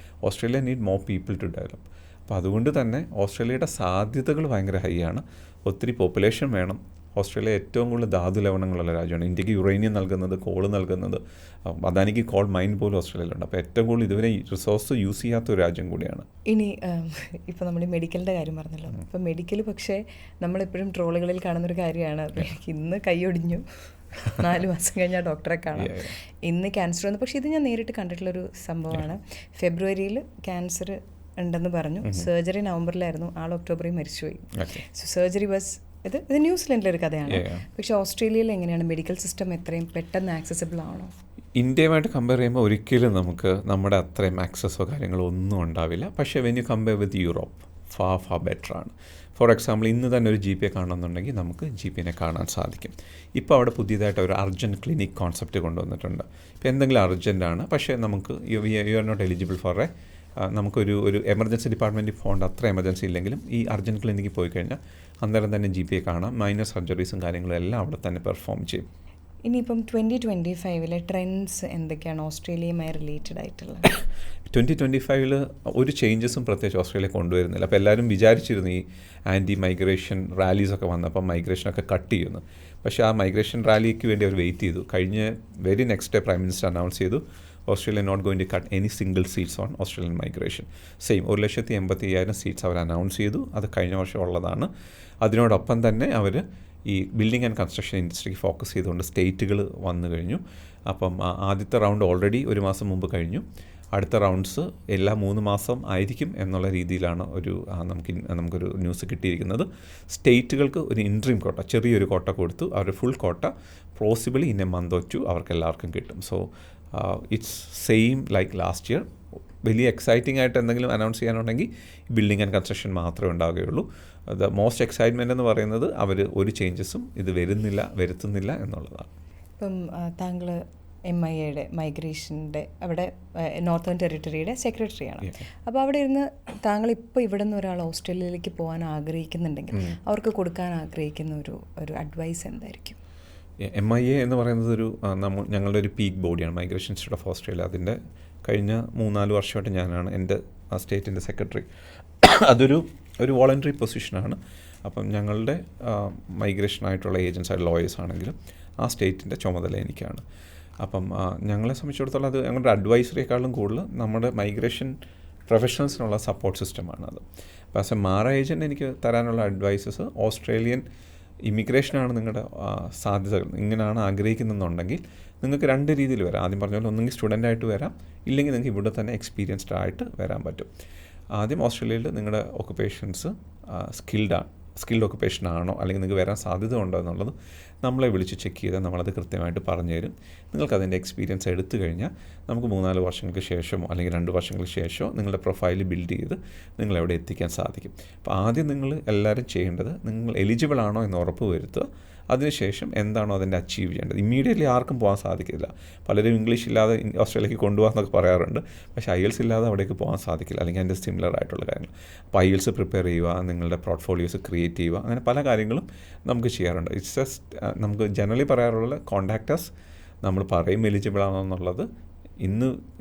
Australia need more people to develop. അപ്പോൾ അതുകൊണ്ട് തന്നെ ഓസ്ട്രേലിയയുടെ സാധ്യതകൾ ഭയങ്കര ഹൈ ആണ്. ഒത്തിരി പോപ്പുലേഷൻ വേണം. ഓസ്ട്രേലിയ ഏറ്റവും കൂടുതൽ ധാതു ലവണങ്ങളുള്ള രാജ്യമാണ്. ഇന്ത്യക്ക് യുറേനിയം നൽകുന്നത്, കോള് നൽകുന്നത്, അദാനിക്ക് കോൾ മൈൻ പോലും ഓസ്ട്രേലിയയിലുണ്ട്. അപ്പോൾ ഏറ്റവും കൂടുതൽ ഇതുവരെ റിസോഴ്സ് യൂസ് ചെയ്യാത്ത ഒരു രാജ്യം കൂടിയാണ്. ഇനി ഇപ്പോൾ നമ്മൾ മെഡിക്കലിൻ്റെ കാര്യം പറഞ്ഞല്ലോ. ഇപ്പോൾ മെഡിക്കൽ പക്ഷേ നമ്മളെപ്പോഴും ട്രോളുകളിൽ കാണുന്നൊരു കാര്യമാണ്. ഇന്ന് കൈയൊടിഞ്ഞു, 4 മാസം കഴിഞ്ഞാൽ ഡോക്ടറെ കാണാം. ഇന്ന് ക്യാൻസർ വന്നു. പക്ഷേ ഇത് ഞാൻ നേരിട്ട് കണ്ടിട്ടുള്ളൊരു സംഭവമാണ്. ഫെബ്രുവരിയിൽ ക്യാൻസർ ഉണ്ടെന്ന് പറഞ്ഞു. സർജറി നവംബറിലായിരുന്നു. ആൾ ഒക്ടോബറിൽ മരിച്ചുപോയി. സോ സർജറി വാസ് ഇത് ന്യൂസിലൻഡിലൊരു കഥയാണ്. പക്ഷേ ഓസ്ട്രേലിയയിൽ എങ്ങനെയാണ് മെഡിക്കൽ സിസ്റ്റം എത്രയും പെട്ടെന്ന് ആക്സസിബിൾ ആണോ? ഇന്ത്യയുമായിട്ട് കമ്പയർ ചെയ്യുമ്പോൾ ഒരിക്കലും നമുക്ക് നമ്മുടെ അത്രയും ആക്സസോ കാര്യങ്ങളോ ഒന്നും ഉണ്ടാവില്ല. പക്ഷേ when you compare with Europe, far ബെറ്ററാണ്. ഫോർ എക്സാമ്പിൾ ഇന്ന് തന്നെ ഒരു GPA കാണണമെന്നുണ്ടെങ്കിൽ നമുക്ക് GPAനെ കാണാൻ സാധിക്കും. ഇപ്പോൾ അവിടെ പുതിയതായിട്ട് ഒരു അർജൻറ്റ് ക്ലിനിക് കോൺസെപ്റ്റ് കൊണ്ടുവന്നിട്ടുണ്ട്. ഇപ്പോൾ എന്തെങ്കിലും അർജൻറ്റാണ്, പക്ഷേ നമുക്ക് you are not eligible for നമുക്കൊരു എമർജൻസി ഡിപ്പാർട്ട്മെൻറ്റിൽ പോകേണ്ട അത്ര എമർജൻസി ഇല്ലെങ്കിലും ഈ അർജൻറ്റ് ക്ലിനിക്കിൽ പോയി കഴിഞ്ഞാൽ അന്നേരം തന്നെ GPA കാണാം. മൈനർ സർജറീസും കാര്യങ്ങളും എല്ലാം അവിടെ തന്നെ പെർഫോം ചെയ്യും. ഇനിയിപ്പം 2025 ട്രെൻഡ്സ് എന്തൊക്കെയാണ് ഓസ്ട്രേലിയയുമായി റിലേറ്റഡ് ആയിട്ടുള്ളത്? 2025 ഒരു ചേഞ്ചസും പ്രത്യേകിച്ച് ഓസ്ട്രേലിയ കൊണ്ടുവരുന്നില്ല. അപ്പോൾ എല്ലാവരും വിചാരിച്ചിരുന്നു ഈ ആൻറ്റി മൈഗ്രേഷൻ റാലീസൊക്കെ വന്നപ്പോൾ മൈഗ്രേഷനൊക്കെ കട്ട് ചെയ്യുന്നു. പക്ഷേ ആ മൈഗ്രേഷൻ റാലിക്ക് വേണ്ടി അവർ വെയിറ്റ് ചെയ്തു. കഴിഞ്ഞ very next day prime minister announce ചെയ്തു Australia not going to cut any single seats on Australian migration. Same 1,85,000 seats അവർ അനൗൺസ് ചെയ്തു. അത് കഴിഞ്ഞ വർഷം ഉള്ളതാണ്. അതിനോടൊപ്പം തന്നെ അവർ ഈ ബിൽഡിംഗ് ആൻഡ് കൺസ്ട്രക്ഷൻ ഇൻഡസ്ട്രിക്ക് ഫോക്കസ് ചെയ്തുകൊണ്ട് സ്റ്റേറ്റുകൾ വന്നു കഴിഞ്ഞു. അപ്പം ആദ്യത്തെ റൗണ്ട് ഓൾറെഡി ഒരു മാസം മുമ്പ് കഴിഞ്ഞു. അടുത്ത റൗണ്ട്സ് എല്ലാ 3 മാസം ആയിരിക്കും എന്നുള്ള രീതിയിലാണ് നമുക്കൊരു ന്യൂസ് കിട്ടിയിരിക്കുന്നത്. സ്റ്റേറ്റുകൾക്ക് ഒരു ഇൻട്രീം കോട്ട, ചെറിയൊരു കോട്ട കൊടുത്തു. അവരുടെ ഫുൾ കോട്ട possibly in A month or 2 അവർക്ക് എല്ലാവർക്കും കിട്ടും. So it's same like last year. വലിയ എക്സൈറ്റിംഗ് ആയിട്ട് എന്തെങ്കിലും അനൗൺസ് ചെയ്യാനുണ്ടെങ്കിൽ ബിൽഡിംഗ് ആൻഡ് കൺസ്ട്രക്ഷൻ മാത്രമേ ഉണ്ടാവുകയുള്ളൂ. ദ മോസ്റ്റ് എക്സൈറ്റ്മെൻ്റ് എന്ന് പറയുന്നത് അവർ ഒരു ചേഞ്ചസും ഇത് വരുത്തുന്നില്ല എന്നുള്ളതാണ്. ഇപ്പം താങ്കൾ MIA മൈഗ്രേഷൻ്റെ അവിടെ നോർത്തേൺ ടെറിട്ടറിയുടെ സെക്രട്ടറിയാണ്. അപ്പോൾ അവിടെ ഇരുന്ന് താങ്കൾ ഇപ്പോൾ ഇവിടെ നിന്ന് ഒരാൾ ഓസ്ട്രേലിയയിലേക്ക് പോകാൻ ആഗ്രഹിക്കുന്നുണ്ടെങ്കിൽ അവർക്ക് കൊടുക്കാൻ ആഗ്രഹിക്കുന്ന ഒരു അഡ്വൈസ് എന്തായിരിക്കും? MIA എന്ന് പറയുന്നത് ഞങ്ങളുടെ ഒരു പീക്ക് ബോഡിയാണ്, മൈഗ്രേഷൻ ഇൻസ്റ്റിറ്റ്യൂട്ട് ഓഫ് ഓസ്ട്രേലിയ. അതിൻ്റെ കഴിഞ്ഞ 3-4 വർഷമായിട്ട് ഞാനാണ് എൻ്റെ സ്റ്റേറ്റിൻ്റെ സെക്രട്ടറി. അതൊരു വോളണ്ടറി പൊസിഷനാണ്. അപ്പം ഞങ്ങളുടെ മൈഗ്രേഷനായിട്ടുള്ള ഏജൻസായിട്ട് ലോയേഴ്സ് ആണെങ്കിലും ആ സ്റ്റേറ്റിൻ്റെ ചുമതല എനിക്കാണ്. അപ്പം ഞങ്ങളെ സംബന്ധിച്ചിടത്തോളം അത് ഞങ്ങളുടെ അഡ്വൈസറിയേക്കാളും കൂടുതൽ നമ്മുടെ മൈഗ്രേഷൻ പ്രൊഫഷണൽസിനുള്ള സപ്പോർട്ട് സിസ്റ്റമാണ് അത്. അപ്പോൾ ആസ് എ മാറ ഏജൻറ്റ് എനിക്ക് തരാനുള്ള അഡ്വൈസസ് ഓസ്ട്രേലിയൻ ഇമിഗ്രേഷനാണ് നിങ്ങളുടെ സാധ്യതകൾ, ഇങ്ങനെയാണ് ആഗ്രഹിക്കുന്നതെന്നുണ്ടെങ്കിൽ നിങ്ങൾക്ക് 2 രീതിയിൽ വരാം. ആദ്യം പറഞ്ഞ പോലെ ഒന്നെങ്കിൽ സ്റ്റുഡൻ്റായിട്ട് വരാം, ഇല്ലെങ്കിൽ നിങ്ങൾക്ക് ഇവിടെ തന്നെ എക്സ്പീരിയൻസ്ഡ് ആയിട്ട് വരാൻ പറ്റും. ആദ്യം ഓസ്ട്രേലിയയിൽ നിങ്ങളുടെ ഒക്കുപ്പേഷൻസ് സ്കിൽഡ് ഒക്കുപ്പേഷൻ ആണോ അല്ലെങ്കിൽ നിങ്ങൾക്ക് വരാൻ സാധ്യത ഉണ്ടോ എന്നുള്ളത് നമ്മളെ വിളിച്ച് ചെക്ക് ചെയ്താൽ നമ്മളത് കൃത്യമായിട്ട് പറഞ്ഞു തരും. നിങ്ങൾക്കതിൻ്റെ എക്സ്പീരിയൻസ് എടുത്തു കഴിഞ്ഞാൽ നമുക്ക് 3-4 വർഷങ്ങൾക്ക് ശേഷമോ അല്ലെങ്കിൽ 2 വർഷങ്ങൾക്ക് ശേഷമോ നിങ്ങളുടെ പ്രൊഫൈൽ ബിൽഡ് ചെയ്ത് നിങ്ങളെവിടെ എത്തിക്കാൻ സാധിക്കും. അപ്പോൾ ആദ്യം നിങ്ങൾ എല്ലാവരും ചെയ്യേണ്ടത് നിങ്ങൾ എലിജിബിൾ ആണോ എന്ന് ഉറപ്പ് വരുത്തുക. അതിനുശേഷം എന്താണോ അതിൻ്റെ അച്ചീവ് ചെയ്യേണ്ടത്. ഇമ്മീഡിയറ്റ്ലി ആർക്കും പോകാൻ സാധിക്കില്ല. പലരും ഇംഗ്ലീഷ് ഇല്ലാതെ ഓസ്ട്രേലിയക്ക് കൊണ്ടുപോകാമെന്നൊക്കെ പറയാറുണ്ട്. പക്ഷേ IELTS ഇല്ലാതെ അവിടേക്ക് പോകാൻ സാധിക്കില്ല, അല്ലെങ്കിൽ അതിൻ്റെ സിമിലർ ആയിട്ടുള്ള കാര്യങ്ങൾ. അപ്പോൾ IELTS പ്രിപ്പയർ ചെയ്യുക, നിങ്ങളുടെ പോർട്ട്ഫോളിയോസ് ക്രിയേറ്റ് ചെയ്യുക, അങ്ങനെ പല കാര്യങ്ങളും നമുക്ക് ചെയ്യാറുണ്ട്. ഇറ്റ്സ് ജസ്റ്റ് നമുക്ക് ജനറലി പറയാറുള്ള കോൺടാക്റ്റേഴ്സ്. നമ്മൾ പറയും എലിജിബിൾ ആണോ എന്നുള്ളത്.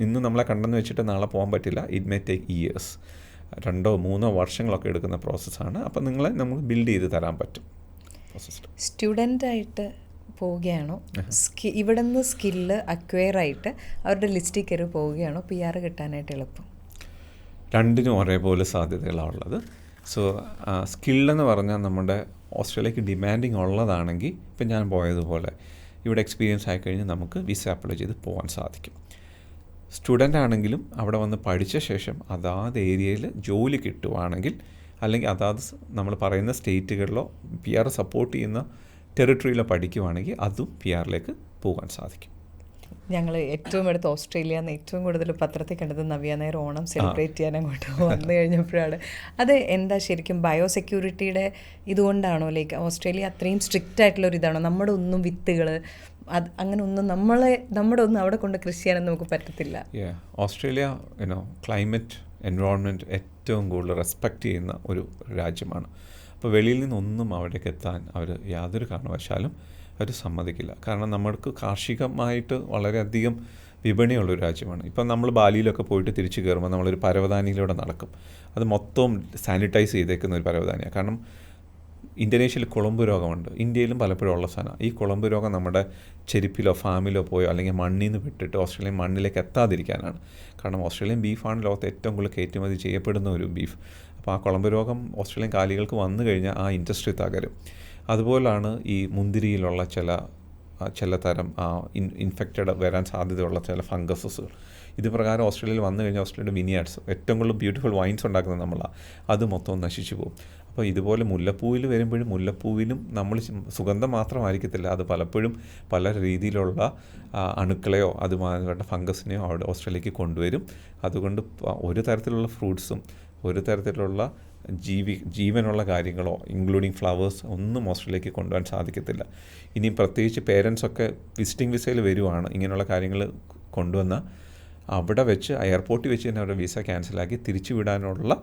ഇന്ന് നമ്മളെ കണ്ടെന്ന് വെച്ചിട്ട് നാളെ പോകാൻ പറ്റില്ല. ഇറ്റ് മേ ടേക്ക് ഇയേഴ്സ്, 2-3 വർഷങ്ങളൊക്കെ എടുക്കുന്ന പ്രോസസ്സാണ്. അപ്പോൾ നിങ്ങളെ നമുക്ക് ബിൽഡ് ചെയ്ത് തരാൻ പറ്റും. സ്റ്റുഡൻ്റായിട്ട് പോവുകയാണോ, ഇവിടെ നിന്ന് സ്കില്ല് അക്വയർ ആയിട്ട് അവരുടെ ലിസ്റ്റിൽ കയറി പോവുകയാണോ PR കിട്ടാനായിട്ട് എളുപ്പം? രണ്ടിനും ഒരേപോലെ സാധ്യതകളാണ് ഉള്ളത്. സോ സ്കില്ലെന്ന് പറഞ്ഞാൽ നമ്മുടെ ഓസ്ട്രേലിയക്ക് ഡിമാൻഡിങ് ഉള്ളതാണെങ്കിൽ ഇപ്പം ഞാൻ പോയതുപോലെ ഇവിടെ എക്സ്പീരിയൻസ് ആയിക്കഴിഞ്ഞാൽ നമുക്ക് വിസ അപ്ലൈ ചെയ്ത് പോകാൻ സാധിക്കും. സ്റ്റുഡൻ്റ് ആണെങ്കിലും അവിടെ വന്ന് പഠിച്ച ശേഷം അതാത് ഏരിയയിൽ ജോലി കിട്ടുവാണെങ്കിൽ, അല്ലെങ്കിൽ അതാത് നമ്മൾ പറയുന്ന സ്റ്റേറ്റുകളിലോ PR സപ്പോർട്ട് ചെയ്യുന്ന ടെറിട്ടറിയിലോ പഠിക്കുവാണെങ്കിൽ അതും PRലേക്ക് പോകാൻ സാധിക്കും. ഞങ്ങൾ ഏറ്റവും അടുത്ത് ഓസ്ട്രേലിയ എന്ന് ഏറ്റവും കൂടുതൽ പത്രത്തിൽ കണ്ടത് നവ്യ നായർ ഓണം സെലിബ്രേറ്റ് ചെയ്യാൻ അങ്ങോട്ട് വന്നു കഴിഞ്ഞപ്പോഴാണ്. അത് എന്താ ശരിക്കും ബയോസെക്യൂരിറ്റിയുടെ ഇതുകൊണ്ടാണോ, ലൈക്ക് ഓസ്ട്രേലിയ അത്രയും സ്ട്രിക്റ്റ് ആയിട്ടുള്ളൊരു ഇതാണോ? നമ്മുടെ ഒന്നും വിത്തുകൾ അങ്ങനെ ഒന്നും നമ്മുടെ ഒന്നും അവിടെ കൊണ്ട് കൃഷി ചെയ്യാനൊന്നും നമുക്ക് പറ്റത്തില്ല. ഓസ്ട്രേലിയ ക്ലൈമറ്റ് എൻവയോൺമെൻറ്റ് ഏറ്റവും കൂടുതൽ റെസ്പെക്റ്റ് ചെയ്യുന്ന ഒരു രാജ്യമാണ്. അപ്പോൾ വെളിയിൽ നിന്നൊന്നും അവിടേക്ക് എത്താൻ അവർ യാതൊരു കാരണവശാലും അവർ സമ്മതിക്കില്ല. കാരണം നമ്മൾക്ക് കാർഷികമായിട്ട് വളരെയധികം വിപണിയുള്ളൊരു രാജ്യമാണ്. ഇപ്പം നമ്മൾ ബാലിയിലൊക്കെ പോയിട്ട് തിരിച്ച് കയറുമ്പോൾ നമ്മളൊരു പരവതാനിയിലൂടെ നടക്കും. അത് മൊത്തം സാനിറ്റൈസ് ചെയ്തേക്കുന്ന ഒരു പരവതാനിയാണ്. കാരണം ഇന്തോനേഷ്യയിൽ കുളമ്പ് രോഗമുണ്ട്. ഇന്ത്യയിലും പലപ്പോഴും ഉള്ള സാധനം. ഈ കുളമ്പ് രോഗം നമ്മുടെ ചെരുപ്പിലോ ഫാമിലോ പോയോ അല്ലെങ്കിൽ മണ്ണിൽ നിന്ന് വിട്ടിട്ട് ഓസ്ട്രേലിയൻ മണ്ണിലേക്ക് എത്താതിരിക്കാനാണ്. കാരണം ഓസ്ട്രേലിയൻ ബീഫാണ് ലോകത്ത് ഏറ്റവും കൂടുതൽ കയറ്റുമതി ചെയ്യപ്പെടുന്ന ഒരു ബീഫ്. അപ്പോൾ ആ കുളമ്പ് രോഗം ഓസ്ട്രേലിയൻ കാലികൾക്ക് വന്നു കഴിഞ്ഞാൽ ആ ഇൻഡസ്ട്രി തകരും. അതുപോലാണ് ഈ മുന്തിരിയിലുള്ള ചില തരം ഇൻഫെക്റ്റഡ് വരാൻ സാധ്യതയുള്ള ചില ഫംഗസസുകൾ. ഇത് പ്രകാരം ഓസ്ട്രേലിയയിൽ വന്നു കഴിഞ്ഞാൽ ഓസ്ട്രേലിയയുടെ വിനിയാർഡ്സ് ഏറ്റവും കൂടുതൽ ബ്യൂട്ടിഫുൾ വൈൻസ് ഉണ്ടാക്കുന്നത് നമ്മളാണ്. അത് മൊത്തം നശിച്ചു പോകും. അപ്പോൾ ഇതുപോലെ മുല്ലപ്പൂവിൽ വരുമ്പോഴും മുല്ലപ്പൂവിലും നമ്മൾ സുഗന്ധം മാത്രമായിരിക്കത്തില്ല, അത് പലപ്പോഴും പല രീതിയിലുള്ള അണുക്കളെയോ അതുമായിട്ട് ഫംഗസിനെയോ അവിടെ ഓസ്ട്രേലിയക്ക് കൊണ്ടുവരും. അതുകൊണ്ട് ഒരു തരത്തിലുള്ള ഫ്രൂട്ട്സും ഒരു തരത്തിലുള്ള ജീവനുള്ള കാര്യങ്ങളോ ഇൻക്ലൂഡിങ് ഫ്ലവേഴ്സ് ഒന്നും ഓസ്ട്രേലിയക്ക് കൊണ്ടുപോകാൻ സാധിക്കത്തില്ല. ഇനിയും പ്രത്യേകിച്ച് പേരൻസൊക്കെ വിസിറ്റിംഗ് വിസയിൽ വരുവാണ്, ഇങ്ങനെയുള്ള കാര്യങ്ങൾ കൊണ്ടുവന്ന അവിടെ വെച്ച് എയർപോർട്ടിൽ വെച്ച് തന്നെ അവരുടെ വിസ ക്യാൻസലാക്കി തിരിച്ചു വിടാനുള്ള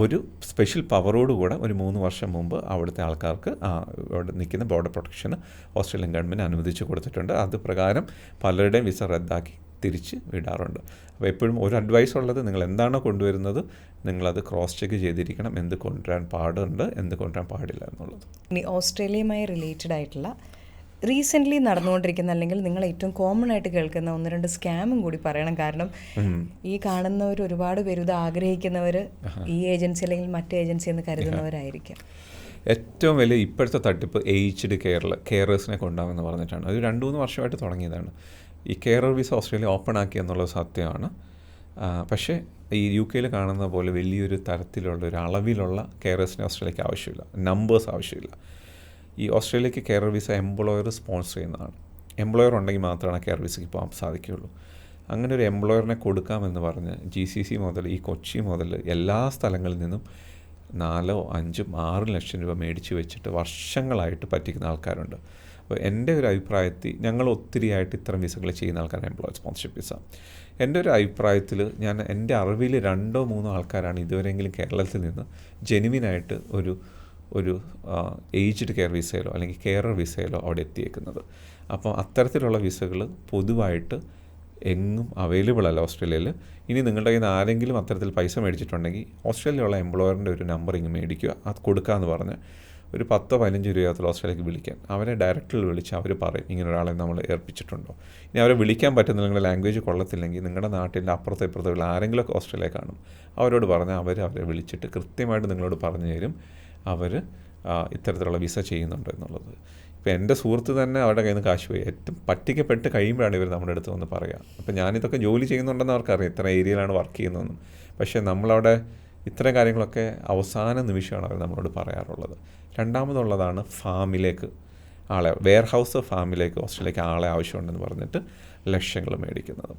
ഒരു സ്പെഷ്യൽ പവറോടുകൂടെ ഒരു 3 വർഷം മുമ്പ് അവിടുത്തെ ആൾക്കാർക്ക് അവിടെ നിൽക്കുന്ന ബോർഡർ പ്രൊട്ടക്ഷന് ഓസ്ട്രേലിയൻ ഗവൺമെൻറ് അനുവദിച്ച് കൊടുത്തിട്ടുണ്ട്. അത് പ്രകാരം പലരുടെയും വിസ റദ്ദാക്കി തിരിച്ച് വിടാറുണ്ട്. അപ്പോൾ എപ്പോഴും ഒരു അഡ്വൈസ് ഉള്ളത്, നിങ്ങൾ എന്താണോ കൊണ്ടുവരുന്നത് നിങ്ങളത് ക്രോസ് ചെക്ക് ചെയ്തിരിക്കണം, എന്ത് കൊണ്ടുവരാൻ പാടുണ്ട്, എന്ത് കൊണ്ടുവരാൻ പാടില്ല എന്നുള്ളത്. ഇനി ഓസ്ട്രേലിയയുമായി റിലേറ്റഡ് ആയിട്ടുള്ള റീസെൻ്റ്ലി നടന്നുകൊണ്ടിരിക്കുന്ന അല്ലെങ്കിൽ നിങ്ങൾ ഏറ്റവും കോമൺ ആയിട്ട് കേൾക്കുന്ന 1-2 സ്കാമും കൂടി പറയണം. കാരണം ഈ കാണുന്നവർ ഒരുപാട് പേര് ഇത് ആഗ്രഹിക്കുന്നവർ ഈ ഏജൻസി അല്ലെങ്കിൽ മറ്റ് ഏജൻസി എന്ന് കരുതുന്നവരായിരിക്കും. ഏറ്റവും വലിയ ഇപ്പോഴത്തെ തട്ടിപ്പ് ഏജ്ഡ് കെയറേഴ്സിനെ കൊണ്ടാകുമെന്ന് പറഞ്ഞിട്ടാണ്. അത് 2-3 വർഷമായിട്ട് തുടങ്ങിയതാണ്. ഈ കെയറർ വിസ ഓസ്ട്രേലിയ ഓപ്പൺ ആക്കി എന്നുള്ളത് സത്യമാണ്. പക്ഷേ ഈ UK കാണുന്ന പോലെ വലിയൊരു തരത്തിലുള്ള ഒരു അളവിലുള്ള കെയറേഴ്സിനെ ഓസ്ട്രേലിയക്ക് ആവശ്യമില്ല, നമ്പേഴ്സ് ആവശ്യമില്ല. ഈ ഓസ്ട്രേലിയക്ക് കെയറർ വിസ എംപ്ലോയർ സ്പോൺസർ ചെയ്യുന്നതാണ്. എംപ്ലോയർ ഉണ്ടെങ്കിൽ മാത്രമാണ് കെയർ വിസയ്ക്ക് പോകാൻ സാധിക്കുകയുള്ളൂ. അങ്ങനെ ഒരു എംപ്ലോയറിനെ കൊടുക്കാമെന്ന് പറഞ്ഞ് GCC മുതൽ ഈ കൊച്ചി മുതൽ എല്ലാ സ്ഥലങ്ങളിൽ നിന്നും 4, 5, 6 ലക്ഷം രൂപ മേടിച്ച് വെച്ചിട്ട് വർഷങ്ങളായിട്ട് പറ്റിക്കുന്ന ആൾക്കാരുണ്ട്. അപ്പോൾ എൻ്റെ ഒരു അഭിപ്രായത്തിൽ ഞങ്ങൾ ഒത്തിരിയായിട്ട് ഇത്തരം വിസകൾ ചെയ്യുന്ന ആൾക്കാരാണ് എംപ്ലോയർ സ്പോൺസർഷിപ്പ് വിസ. എൻ്റെ ഒരു അഭിപ്രായത്തിൽ എൻ്റെ അറിവിൽ 2-3 ആൾക്കാരാണ് ഇതുവരെയെങ്കിലും കേരളത്തിൽ നിന്ന് ജെനുവിനായിട്ട് ഒരു ഏജ്ഡ് കെയർ വിസയിലോ അല്ലെങ്കിൽ കെയറർ വിസയിലോ അവിടെ എത്തിയേക്കുന്നത്. അപ്പോൾ അത്തരത്തിലുള്ള വിസകൾ പൊതുവായിട്ട് എങ്ങും അവൈലബിൾ അല്ല ഓസ്ട്രേലിയയിൽ. ഇനി നിങ്ങളുടെ കയ്യിൽ നിന്ന് ആരെങ്കിലും അത്തരത്തിൽ പൈസ മേടിച്ചിട്ടുണ്ടെങ്കിൽ ഓസ്ട്രേലിയയുള്ള എംപ്ലോയറിൻ്റെ ഒരു നമ്പർ ഇങ്ങ് മേടിക്കുക, അത് കൊടുക്കാമെന്ന് പറഞ്ഞ് ഒരു 10-15 രൂപത്തിൽ ഓസ്ട്രേലിയക്ക് വിളിക്കാൻ അവരെ ഡയറക്റ്റിൽ വിളിച്ച് അവർ പറയും ഇങ്ങനെ ഒരാളെ നമ്മൾ ഏൽപ്പിച്ചിട്ടുണ്ടോ. ഇനി അവരെ വിളിക്കാൻ പറ്റുന്ന നിങ്ങളുടെ ലാംഗ്വേജ് കൊള്ളത്തില്ലെങ്കിൽ നിങ്ങളുടെ നാട്ടിൻ്റെ അപ്പുറത്തെ ഇപ്പുറത്തുള്ള ആരെങ്കിലുമൊക്കെ ഓസ്ട്രേലിയ കാണും, അവരോട് പറഞ്ഞാൽ അവരെ വിളിച്ചിട്ട് കൃത്യമായിട്ട് നിങ്ങളോട് പറഞ്ഞു തരും അവർ ഇത്തരത്തിലുള്ള വിസ ചെയ്യുന്നുണ്ട് എന്നുള്ളത്. ഇപ്പോൾ എൻ്റെ സുഹൃത്ത് തന്നെ അവരുടെ കയ്യിൽ നിന്ന് കാശ് പോയി ഏറ്റവും പറ്റിക്കപ്പെട്ട് കഴിയുമ്പോഴാണ് ഇവർ നമ്മുടെ അടുത്ത് വന്ന് പറയുക. അപ്പോൾ ഞാനിതൊക്കെ ജോലി ചെയ്യുന്നുണ്ടെന്ന് അവർക്കറിയാം, ഇത്ര ഏരിയയിലാണ് വർക്ക് ചെയ്യുന്നതെന്നും. പക്ഷേ നമ്മളവിടെ ഇത്തരം കാര്യങ്ങളൊക്കെ അവസാന നിമിഷമാണ് അവർ നമ്മളോട് പറയാറുള്ളത്. രണ്ടാമതുള്ളതാണ് ഫാമിലേക്ക് വെയർഹൗസ് ഫാമിലേക്ക് ഓസ്ട്രേലിയക്ക് ആളെ ആവശ്യമുണ്ടെന്ന് പറഞ്ഞിട്ട് ലക്ഷങ്ങൾ മേടിക്കുന്നത്.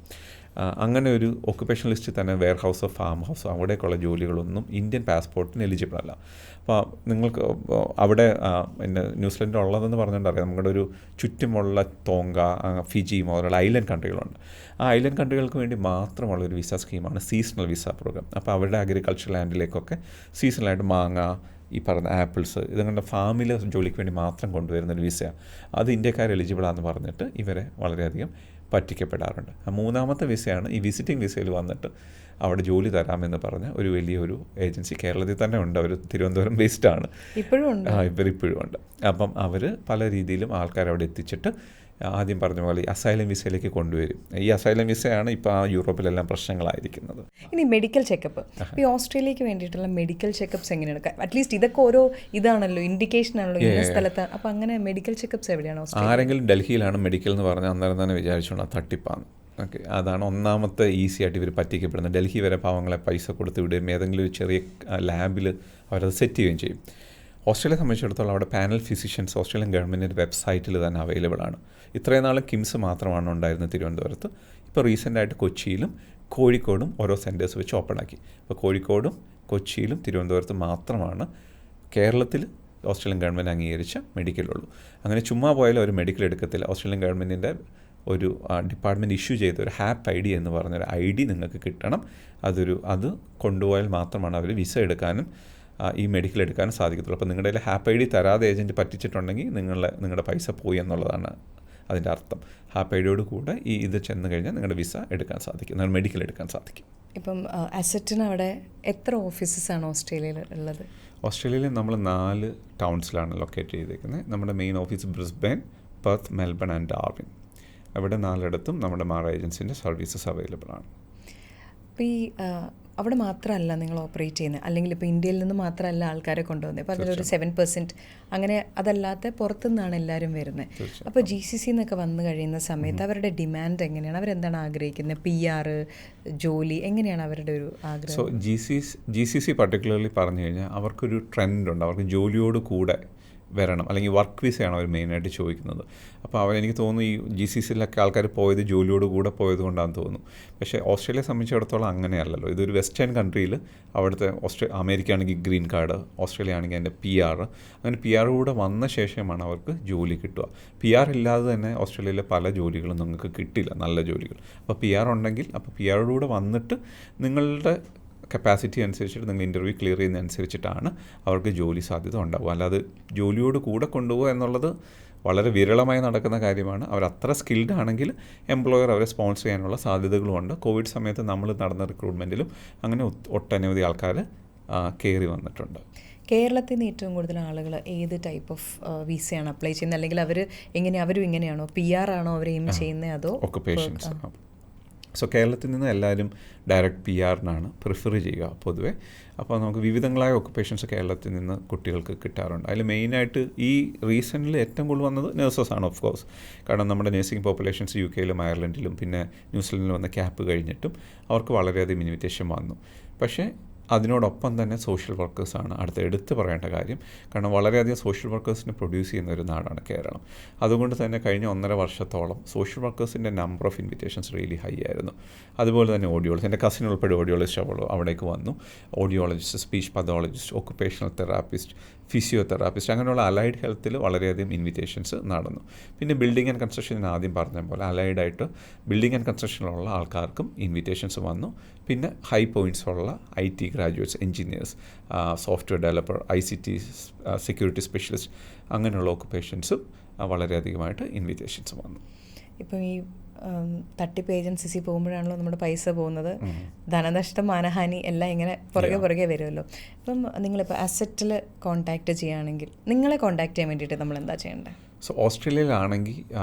അങ്ങനെ ഒരു ഒക്കുപേഷൻ ലിസ്റ്റിൽ തന്നെ വെയർഹൗസ്, ഫാം ഹൗസ് അവിടേക്കുള്ള ജോലികളൊന്നും ഇന്ത്യൻ പാസ്പോർട്ടിന് എലിജിബിൾ അല്ല. അപ്പോൾ നിങ്ങൾക്ക് അവിടെ പിന്നെ ന്യൂസിലൻഡ് ഉള്ളതെന്ന് പറഞ്ഞിട്ടറിയാം, നമ്മുടെ ഒരു ചുറ്റുമുള്ള തോങ്ക, ഫിജി മുതലുള്ള ഐലൻഡ് കൺട്രികളുണ്ട്. ആ ഐലൻഡ് കൺട്രികൾക്ക് വേണ്ടി മാത്രമുള്ള ഒരു വിസ സ്കീമാണ് സീസണൽ വിസ പ്രോഗ്രാം. അപ്പോൾ അവരുടെ അഗ്രികൾച്ചർ ലാൻഡിലേക്കൊക്കെ സീസണലായിട്ട് മാങ്ങ, ഈ പറഞ്ഞ ആപ്പിൾസ്, ഇതുങ്ങളുടെ ഫാമിലെ ജോലിക്ക് വേണ്ടി മാത്രം കൊണ്ടുവരുന്നൊരു വിസയാണ്. അത് ഇന്ത്യക്കാർ എലിജിബിളാണെന്ന് പറഞ്ഞിട്ട് ഇവരെ വളരെയധികം പറ്റിക്കപ്പെടാറുണ്ട്. മൂന്നാമത്തെ വിസയാണ് ഈ വിസിറ്റിംഗ് വിസയിൽ വന്നിട്ട് അവിടെ ജോലി തരാമെന്ന് പറഞ്ഞ ഒരു വലിയൊരു ഏജൻസി കേരളത്തിൽ തന്നെ ഉണ്ട്. അവർ തിരുവനന്തപുരം ബേസ്ഡാണ്, ഇപ്പോഴും ഉണ്ട്. അപ്പം അവർ പല രീതിയിലും ആൾക്കാരെ അവിടെ എത്തിച്ചിട്ട് ആദ്യം പറഞ്ഞ പോലെ ഈ അസൈലം വിസയിലേക്ക് കൊണ്ടുവരും. ഈ അസൈലം വിസയാണ് ഇപ്പോൾ യൂറോപ്പിലെല്ലാം പ്രശ്നങ്ങളായിരിക്കുന്നത്. ഇനി മെഡിക്കൽ ചെക്കപ്പ്, ഈ ഓസ്ട്രേലിയക്ക് വേണ്ടിയിട്ടുള്ള മെഡിക്കൽ ചെക്കപ്പ്സ് എങ്ങനെയാണ്? അറ്റ്ലീസ്റ്റ് ഇതൊക്കെ ഓരോ ഇതാണല്ലോ, ഇൻഡിക്കേഷൻ ആണല്ലോ ഇന്ന സ്ഥലത്ത്. അപ്പോൾ അങ്ങനെ മെഡിക്കൽ ചെക്കപ്പ്സ് എവിടെയാണ്? ആരെങ്കിലും ഡൽഹിയിലാണ് മെഡിക്കൽ എന്ന് പറഞ്ഞാൽ അന്നേരം തന്നെ വിചാരിച്ചോണ്ട് തട്ടിപ്പാണ്. ഓക്കെ, അതാണ് ഒന്നാമത്തെ ഈസി ആയിട്ട് ഇവർ പറ്റിക്കപ്പെടുന്നത്. ഡൽഹി വരെ പാവങ്ങളെ പൈസ കൊടുത്ത് വിടുകയും ഏതെങ്കിലും ഒരു ചെറിയ ലാബിൽ അവരത് സെറ്റ് ചെയ്യുകയും ചെയ്യും. ഓസ്ട്രേലിയയെ സംബന്ധിച്ചിടത്തോളം അവിടെ പാനൽ ഫിസിഷ്യൻസ് ഓസ്ട്രേലിയൻ ഗവൺമെൻറ്റിൻ്റെ വെബ്സൈറ്റിൽ തന്നെ അവൈലബിൾ ആണ്. ഇത്രയും നാൾ കിംസ് മാത്രമാണ് ഉണ്ടായിരുന്നത് തിരുവനന്തപുരത്ത്. ഇപ്പോൾ റീസെൻ്റായിട്ട് കൊച്ചിയിലും കോഴിക്കോടും ഓരോ സെൻറ്റേഴ്സ് വെച്ച് ഓപ്പൺ ആക്കി. അപ്പോൾ കോഴിക്കോടും കൊച്ചിയിലും തിരുവനന്തപുരത്തും മാത്രമാണ് കേരളത്തിൽ ഓസ്ട്രേലിയൻ ഗവൺമെൻറ് അംഗീകരിച്ച മെഡിക്കലുള്ളൂ. അങ്ങനെ ചുമ്മാ പോയാലും ഒരു മെഡിക്കൽ എടുക്കത്തില്ല. ഓസ്ട്രേലിയൻ ഗവൺമെൻറ്റിൻ്റെ ഒരു ഡിപ്പാർട്ട്മെൻറ്റ് ഇഷ്യൂ ചെയ്ത ഒരു ഹാപ്പ് ID എന്ന് പറഞ്ഞൊരു ID നിങ്ങൾക്ക് കിട്ടണം. അത് കൊണ്ടുപോയാൽ മാത്രമാണ് അവർ വിസ എടുക്കാനും ഈ മെഡിക്കൽ എടുക്കാനും സാധിക്കത്തുള്ളൂ. അപ്പോൾ നിങ്ങളുടെ കയ്യിൽ ഹാപ്പ് ID തരാതെ ഏജൻറ്റ് പറ്റിച്ചിട്ടുണ്ടെങ്കിൽ നിങ്ങളുടെ പൈസ പോയി എന്നുള്ളതാണ് അതിൻ്റെ അർത്ഥം. ഹാപ്പ് IDയോട് കൂടെ ഇത് ചെന്ന് കഴിഞ്ഞാൽ നിങ്ങളുടെ വിസ എടുക്കാൻ സാധിക്കും, നിങ്ങൾ മെഡിക്കൽ എടുക്കാൻ സാധിക്കും. ഇപ്പം അസറ്റിന് അവിടെ എത്ര ഓഫീസസാണ് ഓസ്ട്രേലിയയിൽ ഉള്ളത്? ഓസ്ട്രേലിയയിൽ നമ്മൾ 4 ടൗൺസിലാണ് ലൊക്കേറ്റ് ചെയ്തേക്കുന്നത്. നമ്മുടെ main office Brisbane, Perth, Melbourne and Darwin. അവിടെ 4ഇടത്തും നമ്മുടെ മാറ ഏജൻസിൻ്റെ സർവീസസ് അവൈലബിൾ ആണ്. അപ്പോൾ ഈ അവിടെ മാത്രമല്ല നിങ്ങൾ ഓപ്പറേറ്റ് ചെയ്യുന്നത്, അല്ലെങ്കിൽ ഇപ്പോൾ ഇന്ത്യയിൽ നിന്ന് മാത്രമല്ല ആൾക്കാരെ കൊണ്ടുവന്നത്. ഇപ്പോൾ അതിലൊരു 7% അങ്ങനെ അതല്ലാത്ത പുറത്തുനിന്നാണ് എല്ലാവരും വരുന്നത്. അപ്പോൾ GCC എന്നൊക്കെ വന്നു കഴിയുന്ന സമയത്ത് അവരുടെ ഡിമാൻഡ് എങ്ങനെയാണ്? അവരെന്താണ് ആഗ്രഹിക്കുന്നത്? PR, ജോലി, എങ്ങനെയാണ് അവരുടെ ഒരു ആഗ്രഹം? സോ GCC പർട്ടിക്കുലർലി പറഞ്ഞു കഴിഞ്ഞാൽ അവർക്കൊരു ട്രെൻഡുണ്ട്. അവർക്ക് ജോലിയോട് കൂടെ വരണം, അല്ലെങ്കിൽ വർക്ക് വിസയാണ് അവർ മെയിനായിട്ട് ചോദിക്കുന്നത്. അപ്പോൾ എനിക്ക് തോന്നുന്നു ഈ GCCയിലൊക്കെ ആൾക്കാർ പോയത് ജോലിയോട് കൂടെ പോയത് കൊണ്ടാണെന്ന് തോന്നുന്നു. പക്ഷേ ഓസ്ട്രേലിയയെ സംബന്ധിച്ചിടത്തോളം അങ്ങനെയല്ലല്ലോ. ഇതൊരു വെസ്റ്റേൺ കൺട്രിയിൽ അവിടുത്തെ അമേരിക്ക ആണെങ്കിൽ ഗ്രീൻ കാർഡ്, ഓസ്ട്രേലിയ ആണെങ്കിൽ അതിൻ്റെ PR, അങ്ങനെ PR കൂടെ വന്ന ശേഷമാണ് അവർക്ക് ജോലി കിട്ടുക. PR ഇല്ലാതെ തന്നെ ഓസ്ട്രേലിയയിലെ പല ജോലികളും നിങ്ങൾക്ക് കിട്ടില്ല, നല്ല ജോലികൾ. അപ്പോൾ PR ഉണ്ടെങ്കിൽ, അപ്പോൾ PR കൂടെ വന്നിട്ട് നിങ്ങളുടെ കപ്പാസിറ്റി അനുസരിച്ചിട്ട് നിങ്ങൾ ഇൻ്റർവ്യൂ ക്ലിയർ ചെയ്യുന്നതനുസരിച്ചിട്ടാണ് അവർക്ക് ജോലി സാധ്യത ഉണ്ടാവുക. അല്ലാതെ ജോലിയോട് കൂടെ കൊണ്ടുപോകുക എന്നുള്ളത് വളരെ വിരളമായി നടക്കുന്ന കാര്യമാണ്. അവർ അത്ര സ്കിൽഡ് ആണെങ്കിൽ എംപ്ലോയർ അവരെ സ്പോൺസർ ചെയ്യാനുള്ള സാധ്യതകളുമുണ്ട്. കോവിഡ് സമയത്ത് നമ്മൾ നടന്ന റിക്രൂട്ട്മെൻറ്റിലും അങ്ങനെ ഒട്ടനവധി ആൾക്കാർ കയറി വന്നിട്ടുണ്ട്. കേരളത്തിൽ നിന്ന് ഏറ്റവും കൂടുതൽ ആളുകൾ ഏത് ടൈപ്പ് ഓഫ് വിസയാണ് അപ്ലൈ ചെയ്യുന്നത്, അല്ലെങ്കിൽ അവരും ഇങ്ങനെയാണോ, PR ആണോ അവർ എയിം ചെയ്യുന്നത്, അതോ ഒക്കുപേഷൻസ്? സോ കേരളത്തിൽ നിന്ന് എല്ലാവരും ഡയറക്റ്റ് PR-നാണ് പ്രിഫർ ചെയ്യുക പൊതുവെ. അപ്പോൾ നമുക്ക് വിവിധങ്ങളായ ഒക്കുപേഷൻസ് കേരളത്തിൽ നിന്ന് കുട്ടികൾക്ക് കിട്ടാറുണ്ട്. അതിൽ മെയിനായിട്ട് ഈ റീസെൻ്റ്ലി ഏറ്റവും കൂടുതൽ വന്നത് നഴ്സസാണ് ഓഫ് കോഴ്സ്. കാരണം നമ്മുടെ നഴ്സിംഗ് പോപ്പുലേഷൻസ് UK-ലും അയർലൻഡിലും പിന്നെ ന്യൂസിലൻഡിലും വന്ന ക്യാപ്പ് കഴിഞ്ഞിട്ടും അവർക്ക് വളരെയധികം ഇൻവിറ്റേഷൻ വന്നു. പക്ഷേ അതിനോടൊപ്പം തന്നെ സോഷ്യൽ വർക്കേഴ്സാണ് എടുത്ത് പറയേണ്ട കാര്യം. കാരണം വളരെയധികം സോഷ്യൽ വർക്കേഴ്സിനെ പ്രൊഡ്യൂസ് ചെയ്യുന്ന ഒരു നാടാണ് കേരളം. അതുകൊണ്ട് തന്നെ കഴിഞ്ഞ 1.5 വർഷത്തോളം സോഷ്യൽ വർക്കേഴ്സിൻ്റെ number of invitations really high ആയിരുന്നു. അതുപോലെ തന്നെ ഓഡിയോളജിസ്റ്റ്, എൻ്റെ കസിൻ ഉൾപ്പെടെ ഓഡിയോളജിസ്റ്റ് അവിടേക്ക് വന്നു. Audiologist, speech pathologist, occupational therapist, physiotherapist, അങ്ങനെയുള്ള അലൈഡ് ഹെൽത്തിൽ വളരെയധികം ഇൻവിറ്റേഷൻസ് നടന്നു. പിന്നെ ബിൽഡിംഗ് ആൻഡ് കൺസ്ട്രക്ഷൻ ഞാൻ ആദ്യം പറഞ്ഞ പോലെ അലൈഡായിട്ട് ബിൽഡിംഗ് ആൻഡ് കൺസ്ട്രക്ഷനിലുള്ള ആൾക്കാർക്കും ഇൻവിറ്റേഷൻസ് വന്നു. പിന്നെ ഹൈ പോയിൻറ്റ്സ് ഉള്ള IT graduates, engineers, software developer, ICT security specialist, അങ്ങനെയുള്ള ഒക്കുപേഷൻസും വളരെയധികമായിട്ട് ഇൻവിറ്റേഷൻസ് വന്നു. ഇപ്പം ഈ തട്ടിപ്പ് ഏജൻസീസിൽ പോകുമ്പോഴാണല്ലോ നമ്മുടെ പൈസ പോകുന്നത്, ധനനഷ്ടം, മാനഹാനി എല്ലാം ഇങ്ങനെ പുറകെ വരുമല്ലോ. ഇപ്പം നിങ്ങളിപ്പോൾ അസറ്റിൽ കോൺടാക്റ്റ് ചെയ്യുകയാണെങ്കിൽ നിങ്ങളെ കോൺടാക്റ്റ് ചെയ്യാൻ വേണ്ടിയിട്ട് നമ്മൾ എന്താ ചെയ്യേണ്ടത്? സോ ഓസ്ട്രേലിയയിലാണെങ്കിൽ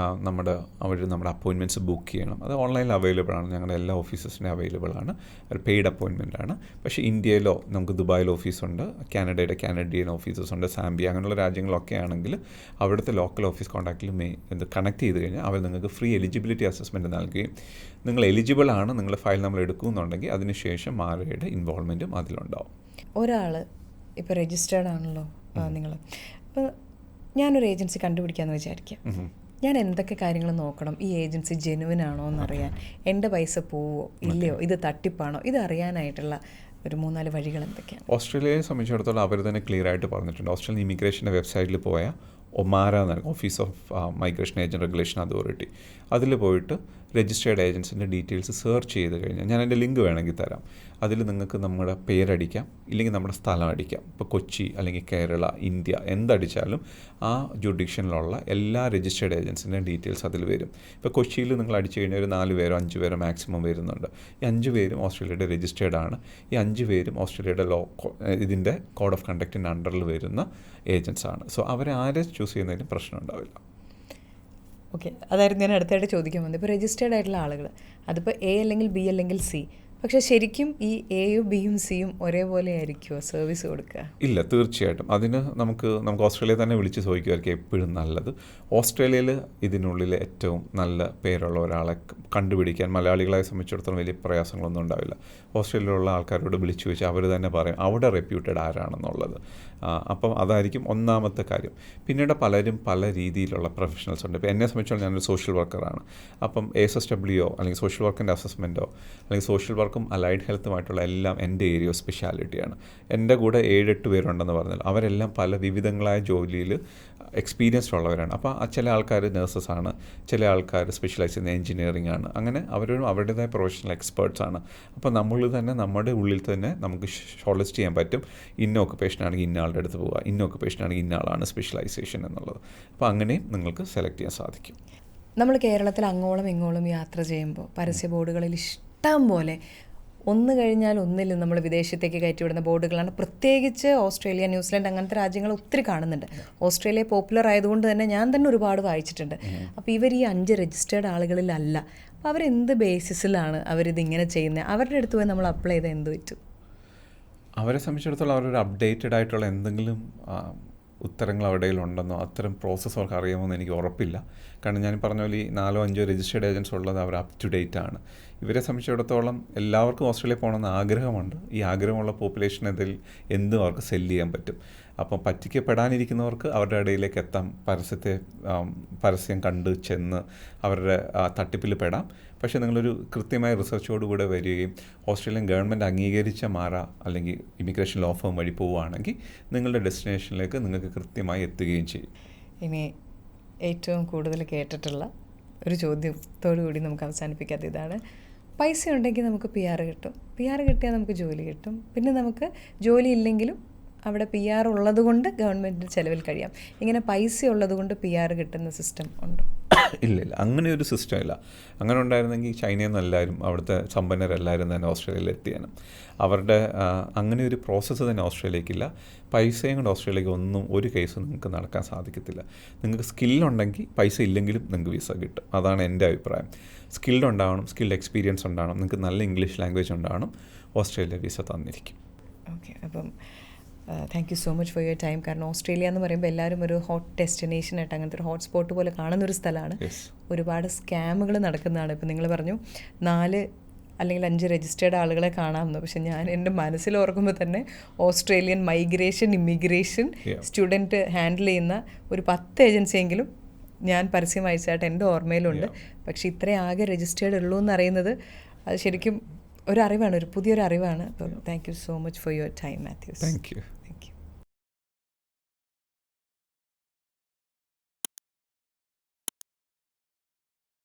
നമ്മുടെ അപ്പോയിൻമെൻറ്റ്സ് ബുക്ക് ചെയ്യണം. അത് ഓൺലൈനിൽ അവൈലബിൾ ആണ്, ഞങ്ങളുടെ എല്ലാ ഓഫീസസിനും അവൈലബിൾ ആണ്. ഒരു പെയ്ഡ് അപ്പോയിൻമെൻ്റ് ആണ്. പക്ഷേ ഇന്ത്യയിലോ നമുക്ക് ദുബായിൽ ഓഫീസുണ്ട്, കാനഡിയൻ ഓഫീസസ് ഉണ്ട്, സാംബിയ, അങ്ങനെയുള്ള രാജ്യങ്ങളൊക്കെ ആണെങ്കിൽ അവിടുത്തെ ലോക്കൽ ഓഫീസ് കോൺടാക്റ്റിൽ കണക്ട് ചെയ്ത് കഴിഞ്ഞാൽ അവർ നിങ്ങൾക്ക് ഫ്രീ എലിജിബിലിറ്റി അസസ്മെൻറ്റ് നൽകുകയും നിങ്ങൾ എലിജിബിൾ ആണ്, നിങ്ങളുടെ ഫയൽ നമ്മൾ എടുക്കുമെന്നുണ്ടെങ്കിൽ അതിനുശേഷം ആരുടെ ഇൻവോൾവ്മെൻറ്റും അതിലുണ്ടാവും. ഒരാൾ ഇപ്പോൾ രജിസ്റ്റേർഡ് ആണല്ലോ നിങ്ങൾ, അപ്പോൾ ഞാനൊരു ഏജൻസി കണ്ടുപിടിക്കാമെന്ന് വിചാരിക്കാം. ഞാൻ എന്തൊക്കെ കാര്യങ്ങൾ നോക്കണം ഈ ഏജൻസി ജെനുവിൻ ആണോ എന്നറിയാൻ? എൻ്റെ പൈസ പോവോ ഇല്ലയോ, ഇത് തട്ടിപ്പാണോ, ഇത് അറിയാനായിട്ടുള്ള ഒരു 3-4 വഴികൾ എന്തൊക്കെയാണ്? ഓസ്ട്രേലിയയെ സംബന്ധിച്ചിടത്തോളം അവർ തന്നെ ക്ലിയർ ആയിട്ട് പറഞ്ഞിട്ടുണ്ട്. ഓസ്ട്രേലിയൻ ഇമിഗ്രേഷൻ്റെ വെബ്സൈറ്റിൽ പോയാൽ ഒമാര എന്നാണ്, office of migration agent regulation authority, അതിൽ പോയിട്ട് രജിസ്റ്റേർഡ് ഏജൻസിൻ്റെ ഡീറ്റെയിൽസ് സെർച്ച് ചെയ്ത് കഴിഞ്ഞാൽ, ഞാൻ എൻ്റെ ലിങ്ക് വേണമെങ്കിൽ തരാം, അതിൽ നിങ്ങൾക്ക് നമ്മുടെ പേരടിക്കാം, ഇല്ലെങ്കിൽ നമ്മുടെ സ്ഥലം അടിക്കാം. ഇപ്പോൾ കൊച്ചി അല്ലെങ്കിൽ കേരള, ഇന്ത്യ എന്തടിച്ചാലും ആ ജുഡിഷ്യനിലുള്ള എല്ലാ രജിസ്റ്റേർഡ് ഏജൻസിൻ്റെയും ഡീറ്റെയിൽസ് അതിൽ വരും. ഇപ്പോൾ കൊച്ചിയിൽ നിങ്ങൾ അടിച്ചു കഴിഞ്ഞാൽ ഒരു 4 പേരോ 5 പേരോ മാക്സിമം വരുന്നുണ്ട്. ഈ 5 പേരും ഓസ്ട്രേലിയയുടെ രജിസ്റ്റേർഡ് ആണ്. ഈ 5 പേരും ഓസ്ട്രേലിയയുടെ ഇതിൻ്റെ കോഡ് ഓഫ് കണ്ടക്റ്റിൻ്റെ അണ്ടറിൽ വരുന്ന ഏജൻസ് ആണ്. സോ അവരെ ആരെ ചൂസ് ചെയ്യുന്നതിലും പ്രശ്നം ഉണ്ടാവില്ല. ഓക്കെ, അതായിരുന്നു ഞാൻ അടുത്തായിട്ട് ചോദിക്കാൻ വന്നത്. ഇപ്പോൾ രജിസ്റ്റേർഡ് ആയിട്ടുള്ള ആളുകൾ, അതിപ്പോൾ A അല്ലെങ്കിൽ B അല്ലെങ്കിൽ C, പക്ഷേ ശരിക്കും ഈ Aയും Bയും Cയും ഒരേപോലെ ആയിരിക്കുമോ സർവീസ് കൊടുക്കുക? ഇല്ല, തീർച്ചയായിട്ടും. അതിന് നമുക്ക് ഓസ്ട്രേലിയയിൽ തന്നെ വിളിച്ച് ചോദിക്കുമായിരിക്കും എപ്പോഴും നല്ലത്. ഓസ്ട്രേലിയയിൽ ഇതിനുള്ളിൽ ഏറ്റവും നല്ല പേരുള്ള ഒരാളെ കണ്ടുപിടിക്കാൻ മലയാളികളെ സംബന്ധിച്ചിടത്തോളം വലിയ പ്രയാസങ്ങളൊന്നും ഉണ്ടാവില്ല. ഓസ്ട്രേലിയയിലുള്ള ആൾക്കാരോട് വിളിച്ചു ചോദിച്ചാൽ അവർ തന്നെ പറയും അവിടെ റെപ്യൂട്ടഡ് ആരാണെന്നുള്ളത്. അപ്പം അതായിരിക്കും ഒന്നാമത്തെ കാര്യം. പിന്നീട് പലരും പല രീതിയിലുള്ള പ്രൊഫഷണൽസ് ഉണ്ട്. ഇപ്പോൾ എന്നെ സംബന്ധിച്ചോളം ഞാനൊരു സോഷ്യൽ വർക്കറാണ്. അപ്പം ASSWO അല്ലെങ്കിൽ സോഷ്യൽ വർക്കിൻ്റെ അസസ്മെൻറ്റോ അല്ലെങ്കിൽ സോഷ്യൽ വർക്കും അലൈഡ് ഹെൽത്തുമായിട്ടുള്ള എല്ലാം എൻ്റെ ഏരിയ ഓഫ് സ്പെഷ്യാലിറ്റിയാണ്. എൻ്റെ കൂടെ 7-8 പേരുണ്ടെന്ന് പറഞ്ഞാൽ അവരെല്ലാം പല വിവിധങ്ങളായ ജോലിയിൽ എക്സ്പീരിയൻസ്ഡ് ഉള്ളവരാണ്. അപ്പോൾ ചില ആൾക്കാർ നഴ്സസാണ്, ചില ആൾക്കാർ സ്പെഷ്യലൈസ് ചെയ്യുന്ന എഞ്ചിനീയറിംഗ് ആണ്. അങ്ങനെ അവരുടേതായ പ്രൊഫഷണൽ എക്സ്പേർട്സ് ആണ്. അപ്പോൾ നമ്മൾ തന്നെ നമ്മുടെ ഉള്ളിൽ തന്നെ നമുക്ക് ഷോർട്ട് ലിസ്റ്റ് ചെയ്യാൻ പറ്റും. ഇന്ന ഓക്കുപേഷൻ ആണെങ്കിൽ ഇന്ന ആളുടെ അടുത്ത് പോവുക, ഇന്ന ഓക്കുപേഷൻ ആണെങ്കിൽ ഇന്ന ആളാണ് സ്പെഷ്യലൈസേഷൻ എന്നുള്ളത്. അപ്പോൾ അങ്ങനെയും നിങ്ങൾക്ക് സെലക്ട് ചെയ്യാൻ സാധിക്കും. നമ്മൾ കേരളത്തിൽ അങ്ങോളം ഇങ്ങോളം യാത്ര ചെയ്യുമ്പോൾ പരസ്യ ബോർഡുകളിൽ ഇഷ്ടം പോലെ ഒന്ന് കഴിഞ്ഞാൽ ഒന്നിൽ നമ്മൾ വിദേശത്തേക്ക് കയറ്റിവിടുന്ന ബോർഡുകളാണ്. പ്രത്യേകിച്ച് ഓസ്ട്രേലിയ, ന്യൂസിലൻഡ് അങ്ങനത്തെ രാജ്യങ്ങൾ ഒത്തിരി കാണുന്നുണ്ട്. ഓസ്ട്രേലിയ പോപ്പുലർ ആയതുകൊണ്ട് തന്നെ ഞാൻ തന്നെ ഒരുപാട് വായിച്ചിട്ടുണ്ട്. അപ്പോൾ ഇവർ ഈ 5 രജിസ്റ്റേർഡ് ആളുകളിലല്ല. അപ്പോൾ അവരെന്ത് ബേസിസിലാണ് അവരിതിങ്ങനെ ചെയ്യുന്നത്? അവരുടെ അടുത്ത് പോയി നമ്മൾ അപ്ലൈ ചെയ്താൽ എന്ത് പറ്റും? അവരെ സംബന്ധിച്ചിടത്തോളം അവരൊരു അപ്ഡേറ്റഡ് ആയിട്ടുള്ള എന്തെങ്കിലും ഉത്തരങ്ങൾ അവിടെ ഉണ്ടെന്നോ അത്തരം പ്രോസസ്സ് അവർക്ക് അറിയാമോ എന്ന് എനിക്ക് ഉറപ്പില്ല. കാരണം ഞാൻ പറഞ്ഞ പോലെ ഈ 4-5 രജിസ്റ്റേർഡ് ഏജൻസ് ഉള്ളത് അവർ അപ് ടു ഡേറ്റ് ആണ്. ഇവരെ സംബന്ധിച്ചിടത്തോളം എല്ലാവർക്കും ഓസ്ട്രേലിയ പോകണമെന്ന് ആഗ്രഹമുണ്ട്. ഈ ആഗ്രഹമുള്ള പോപ്പുലേഷൻ അതിൽ എന്തും അവർക്ക് സെല്ല് ചെയ്യാൻ പറ്റും. അപ്പം പറ്റിക്കപ്പെടാനിരിക്കുന്നവർക്ക് അവരുടെ ഇടയിലേക്ക് എത്താം, പരസ്യം കണ്ട് ചെന്ന് അവരുടെ തട്ടിപ്പിൽ പെടാം. പക്ഷേ നിങ്ങളൊരു കൃത്യമായ റിസർച്ചോടുകൂടെ വരികയും ഓസ്ട്രേലിയൻ ഗവൺമെൻറ് അംഗീകരിച്ച അല്ലെങ്കിൽ ഇമിഗ്രേഷൻ ലോ ഫേം വഴി പോവുകയാണെങ്കിൽ നിങ്ങളുടെ ഡെസ്റ്റിനേഷനിലേക്ക് നിങ്ങൾക്ക് കൃത്യമായി എത്തുകയും ചെയ്യും. ഇനി ഏറ്റവും കൂടുതൽ കേട്ടിട്ടുള്ള ഒരു ചോദ്യത്തോടു കൂടി നമുക്ക് അവസാനിപ്പിക്കാത്ത ഇതാണ്, പൈസ ഉണ്ടെങ്കിൽ നമുക്ക് PR കിട്ടും, PR കിട്ടിയാൽ നമുക്ക് ജോലി കിട്ടും, പിന്നെ നമുക്ക് ജോലി ഇല്ലെങ്കിലും അവിടെ PR ഉള്ളത് കൊണ്ട് ഗവൺമെൻറ്റിൻ്റെ ചിലവിൽ കഴിയാം. ഇങ്ങനെ പൈസ ഉള്ളത് കൊണ്ട് PR കിട്ടുന്ന സിസ്റ്റം ഉണ്ടോ? ഇല്ല, അങ്ങനെ ഒരു സിസ്റ്റം ഇല്ല. അങ്ങനെ ഉണ്ടായിരുന്നെങ്കിൽ ചൈനയിൽ നിന്ന് എല്ലാവരും, അവിടുത്തെ സമ്പന്നരെല്ലാവരും തന്നെ ഓസ്ട്രേലിയയിൽ എത്തിയാണ്. അവരുടെ അങ്ങനെ ഒരു പ്രോസസ്സ് തന്നെ ഓസ്ട്രേലിയക്കില്ല. പൈസയും കൊണ്ട് ഓസ്ട്രേലിയക്ക് ഒരു കേസും നിങ്ങൾക്ക് നടക്കാൻ സാധിക്കത്തില്ല. നിങ്ങൾക്ക് സ്കില്ലുണ്ടെങ്കിൽ പൈസ ഇല്ലെങ്കിലും നിങ്ങൾക്ക് വിസ കിട്ടും. അതാണ് എൻ്റെ അഭിപ്രായം. സ്കിൽഡ് ഉണ്ടാവണം, സ്കിൽഡ് എക്സ്പീരിയൻസ് ഉണ്ടാവണം, നിങ്ങൾക്ക് നല്ല ഇംഗ്ലീഷ് ലാംഗ്വേജ് ഉണ്ടാവണം, ഓസ്ട്രേലിയ വിസ തന്നിരിക്കും. ഓക്കെ, അപ്പം thank you so much for your time. കാരണം ഓസ്ട്രേലിയ എന്ന് പറയുമ്പോൾ എല്ലാവരും ഒരു ഹോട്ട് ഡെസ്റ്റിനേഷനായിട്ട്, അങ്ങനത്തെ ഒരു ഹോട്ട് സ്പോട്ട് പോലെ കാണുന്നൊരു സ്ഥലമാണ്. ഒരുപാട് സ്കാമുകൾ നടക്കുന്നതാണ്. ഇപ്പം നിങ്ങൾ പറഞ്ഞു 4 അല്ലെങ്കിൽ 5 രജിസ്റ്റേർഡ് ആളുകളെ കാണാമെന്ന്. പക്ഷെ ഞാൻ എൻ്റെ മനസ്സിൽ ഓർക്കുമ്പോൾ തന്നെ Australian migration, immigration, student handle ചെയ്യുന്ന ഒരു 10 ഏജൻസിയെങ്കിലും ഞാൻ പരസ്യം അയച്ചായിട്ട് എൻ്റെ ഓർമ്മയിലുണ്ട്. പക്ഷേ ഇത്രയും ആകെ രജിസ്റ്റേർഡ് ഉള്ളൂ എന്നറിയുന്നത് അത് ശരിക്കും ഒരു അറിവാണ്, ഒരു പുതിയൊരു അറിവാണ്. അപ്പം thank you so much for your time, Mathews. Thank you.